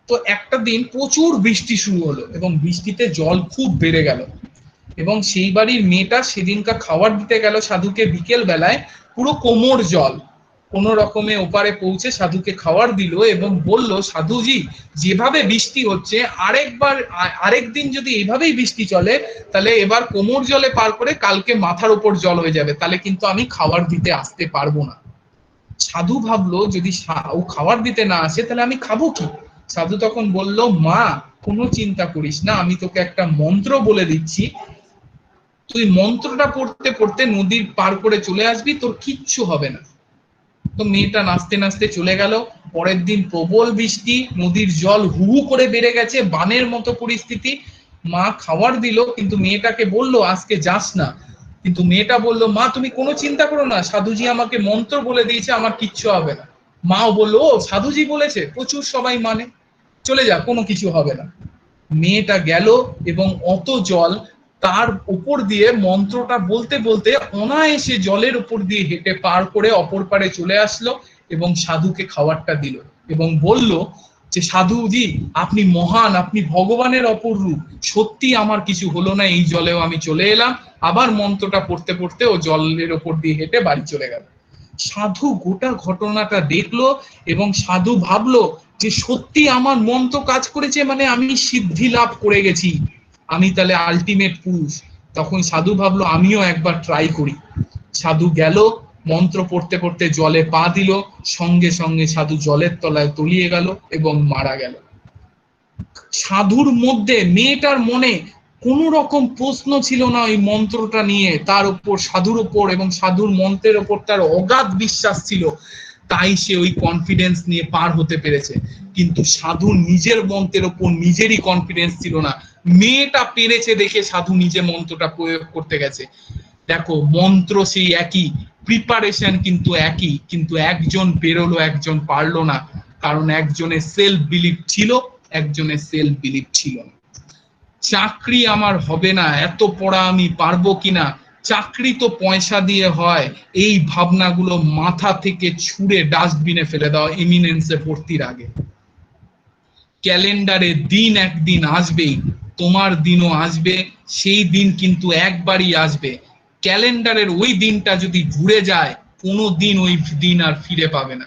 তো একটা দিন প্রচুর বৃষ্টি শুরু হলো এবং বৃষ্টিতে জল খুব বেড়ে গেল এবং সেই বাড়ির মেয়েটা সেদিনকার খাবার দিতে গেল সাধুকে বিকেল বেলায়, পুরো কোমর জল, কোন রকমে ওপারে পৌঁছে সাধুকে খাবার দিল এবং বলল, সাধুজি যেভাবে বৃষ্টি হচ্ছে আরেকদিন যদি এইভাবেই বৃষ্টি চলে, তাহলে এবার কোমর জলে পার করে কালকে মাথার উপর জল হয়ে যাবে, তাহলে কিন্তু আমি খাবার দিতে আসতে পারবো না। সাধু ভাবলো, যদি ও খাবার দিতে না আসে তাহলে আমি খাবো কি। সাধু তখন বলল, মা কোনো চিন্তা করিস না, আমি তোকে একটা মন্ত্র বলে দিচ্ছি, তুই মন্ত্রটা পড়তে পড়তে নদীর পার করে চলে আসবি, তোর কিচ্ছু হবে না। তো মেয়েটা নাচতে নাচতে চলে গেল। পরের দিন প্রবল বৃষ্টি, নদীর জল হু হু করে বেড়ে গেছে, বানের মতো পরিস্থিতি। মা খাবার দিল কিন্তু মেয়েটাকে বলল, আজকে যাস না। কিন্তু মেয়েটা বলল, মা তুমি কোনো চিন্তা করো না, সাধুজি আমাকে মন্ত্র বলে দিয়েছে, আমার কিচ্ছু হবে না। মাও বললো, ও সাধুজি বলেছে, প্রচুর সবাই মানে, চলে যা, কোনো কিছু হবে না। মেয়েটা গেল এবং অত জল, তার উপর দিয়ে মন্ত্রটা বলতে বলতে অনায়াসে জলের উপর দিয়ে হেঁটে পার করে অপর পারে চলে আসলো এবং সাধুকে খাবারটা দিল এবং বলল যে, সাধুজি আপনি মহান, আপনি ভগবানের অপর রূপ, সত্যি আমার কিছু হলো না, এই জলেও আমি চলে এলাম। আবার মন্ত্রটা পড়তে পড়তে ও জলের উপর দিয়ে হেঁটে বাড়ি চলে গেল। সাধু গোটা ঘটনাটা দেখলো এবং সাধু ভাবলো যে সত্যি আমার মন্ত্র কাজ করেছে, মানে আমি সিদ্ধি লাভ করে গেছি, আমি তাহলে আলটিমেট পুরুষ। তখন সাধু ভাবলো, আমিও একবার ট্রাই করি। সাধু গেল, মন্ত্র পড়তে পড়তে জলে পা দিল, সঙ্গে সঙ্গে সাধু জলের তলায় তলিয়ে গেল এবং মারা গেল। সাধুর মধ্যে, মেয়েটার মনে কোন রকম প্রশ্ন ছিল না ওই মন্ত্রটা নিয়ে, তার উপর সাধুর উপর এবং সাধুর মন্ত্রের উপর তার অগাধ বিশ্বাস ছিল, তাই সে ওই কনফিডেন্স নিয়ে পার হতে পেরেছে। কিন্তু সাধু নিজের মন্ত্রের উপর নিজেরই কনফিডেন্স ছিল না, মেয়েটা পেরেছে দেখে সাধু নিজে মন্ত্রটা প্রয়োগ করতে গেছে। দেখো, মন্ত্র সেই একই, প্রিপারেশন কিন্তু একই, কিন্তু একজন বেরোলো একজন পারলো না, কারণ একজনের সেলফ বিলিভ ছিল, একজনের সেলফ বিলিভ ছিল না। চাকরি আমার হবে না, এত পড়া আমি পারবো কিনা, চাকরি তো পয়সা দিয়ে হয়, এই ভাবনাগুলো মাথা থেকে ছুঁড়ে ডাস্টবিনে ফেলে দাও এমিনেন্সে ভর্তির আগে। ক্যালেন্ডারে দিন একদিন আসবেই, তোমার দিনও আসবে, সেই দিন কিন্তু একবারই আসবে। ক্যালেন্ডারের ওই দিনটা যদি ঘুরে যায়, কোনো দিন ওই দিন আর ফিরে পাবে না।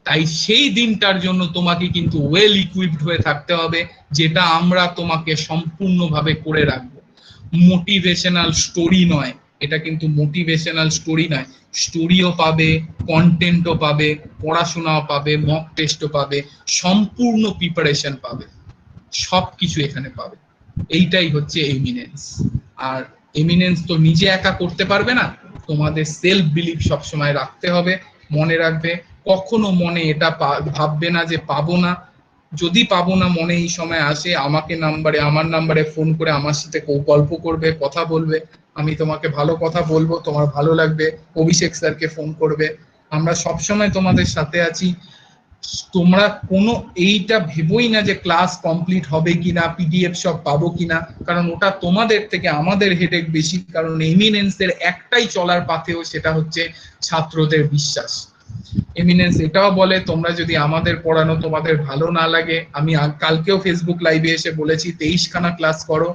তাই সেই দিনটার জন্য তোমাকে কিন্তু ওয়েল ইকুইপড হয়ে থাকতে হবে, যেটা আমরা তোমাকে সম্পূর্ণভাবে করে রাখবো। মোটিভেশনাল স্টোরি নয়, এটা কিন্তু মোটিভেশনাল স্টোরি নয়, স্টোরিও পাবে, কন্টেন্টও পাবে, পড়াশোনাও পাবে, মক টেস্টও পাবে, সম্পূর্ণ প্রিপারেশন পাবে, সবকিছু এখানে পাবে। এইটাই হচ্ছে এমিনেন্স। আর এমিনেন্স তো নিজে একা করতে পারবে না, তোমাদের সেলফ বিলিভ সবসময় রাখতে হবে। মনে রাখবে, কখনো মনে এটা ভাববে না যে পাবো না। যদি পাবো না মনে এই সময় আসে, আমার নাম্বারে ফোন করে আমার সাথে গল্প করবে, কথা বলবে, আমি তোমাকে ভালো কথা বলবো, তোমার ভালো লাগবে। অভিষেক স্যারকে ফোন করবে, আমরা সবসময় তোমাদের সাথে আছি। তোমরা কোনো এইটা ভেবোই না যে ক্লাস কমপ্লিট হবে কিনা, পিডিএফ সব পাবো কিনা, কারণ ওটা তোমাদের থেকে আমাদের হেডেক বেশি। কারণ এমিনেন্সের একটাই চলার পাথেও, সেটা হচ্ছে ছাত্রদের বিশ্বাস। এমিনেন্স এটাও বলে তোমরা যদি আমাদের পড়ানো তোমাদের ভালো না লাগে, আমি কালকেও ফেসবুক লাইভে এসে বলেছি 23খানা ক্লাস করো,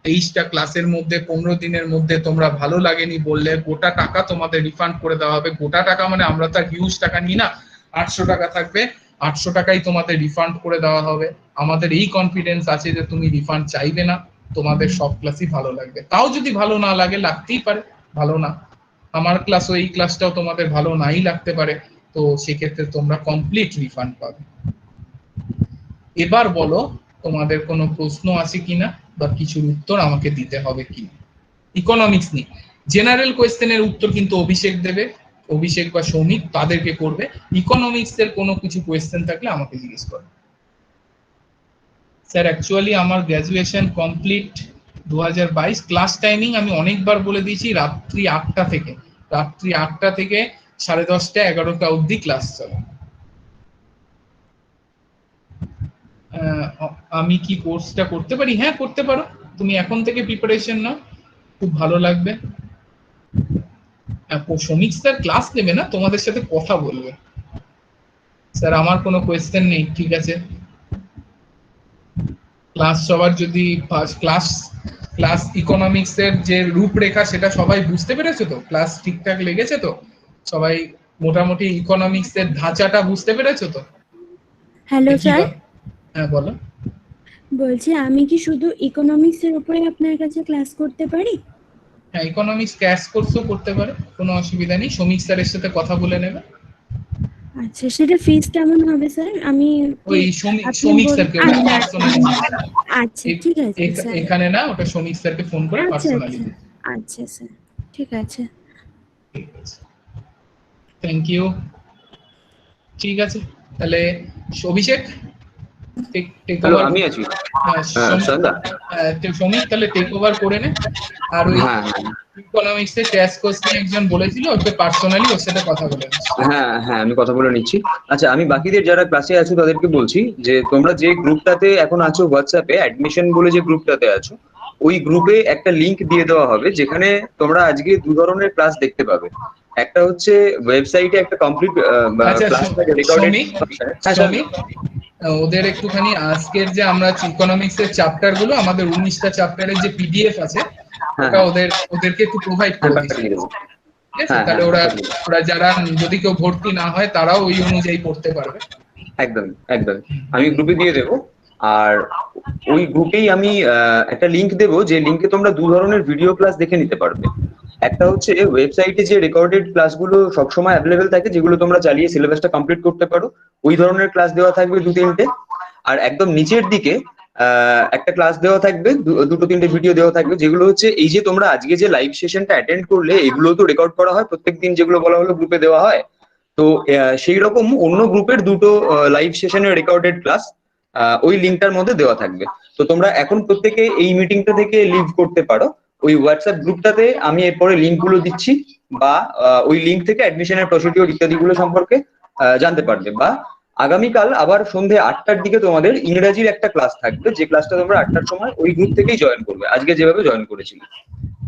23টা ক্লাসের মধ্যে 15 দিনের মধ্যে তোমরা ভালো লাগেনি বললে গোটা টাকা তোমাদের রিফান্ড করে দেওয়া হবে। গোটা টাকা মানে আমরা তো হিউজ টাকা নিই না, 800 টাকা থাকবে, 800 টাকাই তোমাদের রিফান্ড করে দেওয়া হবে। আমাদের এই কনফিডেন্স আছে যে তুমি রিফান্ড চাইবে না, তোমাদের সব ক্লাসই ভালো লাগবে। তাও যদি ভালো না লাগে, লাগতেই পারে ভালো না, আমার ক্লাসও এই ক্লাসটাও তোমাদের ভালো নাই লাগতে পারে, তো সেক্ষেত্রে তোমরা কমপ্লিট রিফান্ড পাবে। এবার বলো তোমাদের কোনো প্রশ্ন আছে কিনা, বা কিছুর উত্তর আমাকে দিতে হবে কিনা। ইকোনমিক্স নিয়ে জেনারেল কোয়েশ্চেনের উত্তর কিন্তু অভিষেক দেবে, অভিষেক বা সৌমিক তাদেরকে করবে। ইকোনমিক্স এর কোনো কিছু কোয়েশ্চেন থাকলে আমাকে জিজ্ঞেস করো। স্যার অ্যাকচুয়ালি আমার গ্র্যাজুয়েশন কমপ্লিট 2022। ক্লাস টাইমিং আমি অনেকবার বলে দিয়েছি, রাত্রি 8টা থেকে, রাত্রি 8টা থেকে 10:30 11টা অবধি ক্লাস চলে। আমি কি কোর্সটা করতে পারি? হ্যাঁ করতে পারো, তুমি এখন থেকে প্রিপারেশন নাও, খুব ভালো লাগবে। সমীক স্যার ক্লাস নেবে না, তোমাদের সাথে কথা বলবে। স্যার আমার কোনো কোয়েশ্চেন নেই, ঠিক আছে। ক্লাস সবার যদি ক্লাস ক্লাস ইকোনমিক্স এর যে রূপরেখা সেটা সবাই বুঝতে পেরেছো তো? ক্লাস ঠিকঠাক লেগেছে তো? সবাই মোটামুটি ইকোনমিক্স এর ধাঁচাটা বুঝতে পেরেছো তো? হ্যালো স্যার, হ্যাঁ বলো। বলছি আমি কি শুধু ইকোনমিক্স এর উপরে আপনার কাছে ক্লাস করতে পারি? হ্যাঁ ইকোনমিক্স ক্র্যাশ কোর্সও করতে পারে, কোনো অসুবিধা নেই, সমীক স্যারের সাথে কথা বলে নেবে। আচ্ছা, সেটা ফিস কেমন হবে স্যার? আমি ওই সমীক স্যারকে পার্সোনালি, আচ্ছা ঠিক আছে স্যার। এখানে না, ওটা সমীক স্যারকে ফোন করে আচ্ছা পার্সোনালি। আচ্ছা আচ্ছা স্যার, ঠিক আছে। Thank you. ঠিক আছে তাহলে অভিষেক টেক হ্যালো, ওভার। আমি আছি। সন্ধ্যা। সমীক তাহলে টেক ওভার করে নে। আর ওই হ্যাঁ ইকোনমিক্স এর ক্র্যাশ কোর্স নিয়ে একজন বলেছিল, ওকে পার্সোনালি ওর সাথে কথা বলে নিস। হ্যাঁ হ্যাঁ, আমি কথা বলে নিচ্ছি। আচ্ছা, আমি বাকিদের যারা ক্লাসে আছো তাদেরকে বলছি যে তোমরা যে গ্রুপটাতে এখন আছো হোয়াটসঅ্যাপে, অ্যাডমিশন বলে যে গ্রুপটাতে আছো, ওই গ্রুপে একটা লিংক দিয়ে দেওয়া হবে যেখানে তোমরা আজকে দু ধরনের ক্লাস দেখতে পাবে। একটা হচ্ছে ওয়েবসাইটে একটা কমপ্লিট আচ্ছা ক্লাস থাকে রেকর্ডেড। সমীক, ওদের একটুখানি আজকের যে আমরা ইকোনমিক্স এর চ্যাপ্টার গুলো, আমাদের 19টা চ্যাপ্টারের যে পিডিএফ আছে, ওটা ওদেরকে একটু প্রোভাইড করে দিস। ঠিক আছে, তাহলে ওরা যারা যদি কেউ ভর্তি না হয় তারাও ওই অনুযায়ী পড়তে পারবে। একদম একদম, আমি গ্রুপে দিয়ে দেবো। আর ওই গ্রুপেই আমি একটা লিংক দেবো, যে লিংকে তোমরা দু ধরনের ভিডিও ক্লাস দেখে নিতে পারবে। একটা হচ্ছে ওয়েবসাইটে যে রেকর্ডেড ক্লাসগুলো সবসময় অ্যাভেলেবেল থাকে, যেগুলো তোমরা চালিয়ে সিলেবাসটা কমপ্লিট করতে পারো, ওই ধরনের ক্লাস দেওয়া থাকবে 2-3টে। আর একদম নিচের দিকে একটা ক্লাস দেওয়া থাকবে, 2-3টে ভিডিও দেওয়া থাকবে, যেগুলো হচ্ছে এই যে তোমরা আজকে যে লাইভ সেশনটা অ্যাটেন্ড করলে, এগুলো তো রেকর্ড করা হয় প্রত্যেকদিন, যেগুলো বলা হলো গ্রুপে দেওয়া হয়। তো সেই রকম অন্য গ্রুপের দুটো লাইভ সেশনের রেকর্ডেড ক্লাস ওই লিঙ্কটার মধ্যে দেওয়া থাকবে। তো তোমরা এখন প্রত্যেকে এই মিটিংটা থেকে লিভ করতে পারো। ওই হোয়াটসঅ্যাপ গ্রুপটাতে আমি এরপরে লিঙ্ক গুলো দিচ্ছি, বা ওই লিঙ্ক থেকে অ্যাডমিশনের প্রসিডিওর ইত্যাদিগুলো সম্পর্কে জানতে পারবে। বা আগামীকাল আবার সন্ধে 8টার দিকে তোমাদের ইংরেজির একটা ক্লাস থাকবে, যে ক্লাসটা তোমরা 8টার সময় ওই গ্রুপ থেকেই জয়েন করবে, আজকে যেভাবে জয়েন করেছিলে।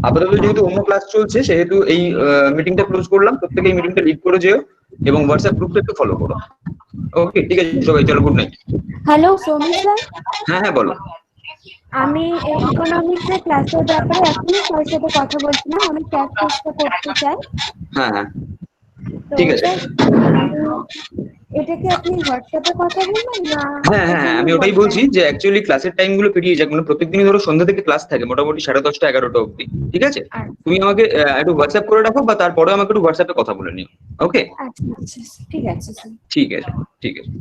আপাতত যেহেতু অন্য ক্লাস চলছে, সেহেতু এই মিটিংটা ক্লোজ করলাম। প্রত্যেকে এই মিটিংটা লিড করে যেও এবং হোয়াটসঅ্যাপ গ্রুপটা একটু ফলো করো। ওকে, ঠিক আছে সবাই, চলো, good night. Hello Soumik sir, হ্যাঁ হ্যাঁ, বলো। আমি ইকোনমিক্স এর ক্লাসের ব্যাপারে এখনই স্যারের সাথে কথা বলছিলাম। আমি ক্লাস কোর্সটা করতে চাই। হ্যাঁ হ্যাঁ, তো ঠিক আছে। স্যার, এটা কি আপনি হোয়াটসঅ্যাপে কথা বলবেন না হ্যাঁ হ্যাঁ, এখানেই আমি ওটাই বলবেন? বলছি যে অ্যাকচুয়ালি ক্লাসের টাইম গুলো পেরিয়ে যাক, মানে প্রত্যেকদিনই ধরো সন্ধ্যা থেকে ক্লাস থাকে মোটামুটি 10:30 11টা অবধি। ঠিক আছে, তুমি আমাকে একটু হোয়াটসঅ্যাপ করে রাখো, বা তারপরে আমাকে একটু হোয়াটসঅ্যাপে কথা বলে নিও। ওকে, আচ্ছা আচ্ছা, ঠিক আছে স্যার। ঠিক আছে, ঠিক আছে।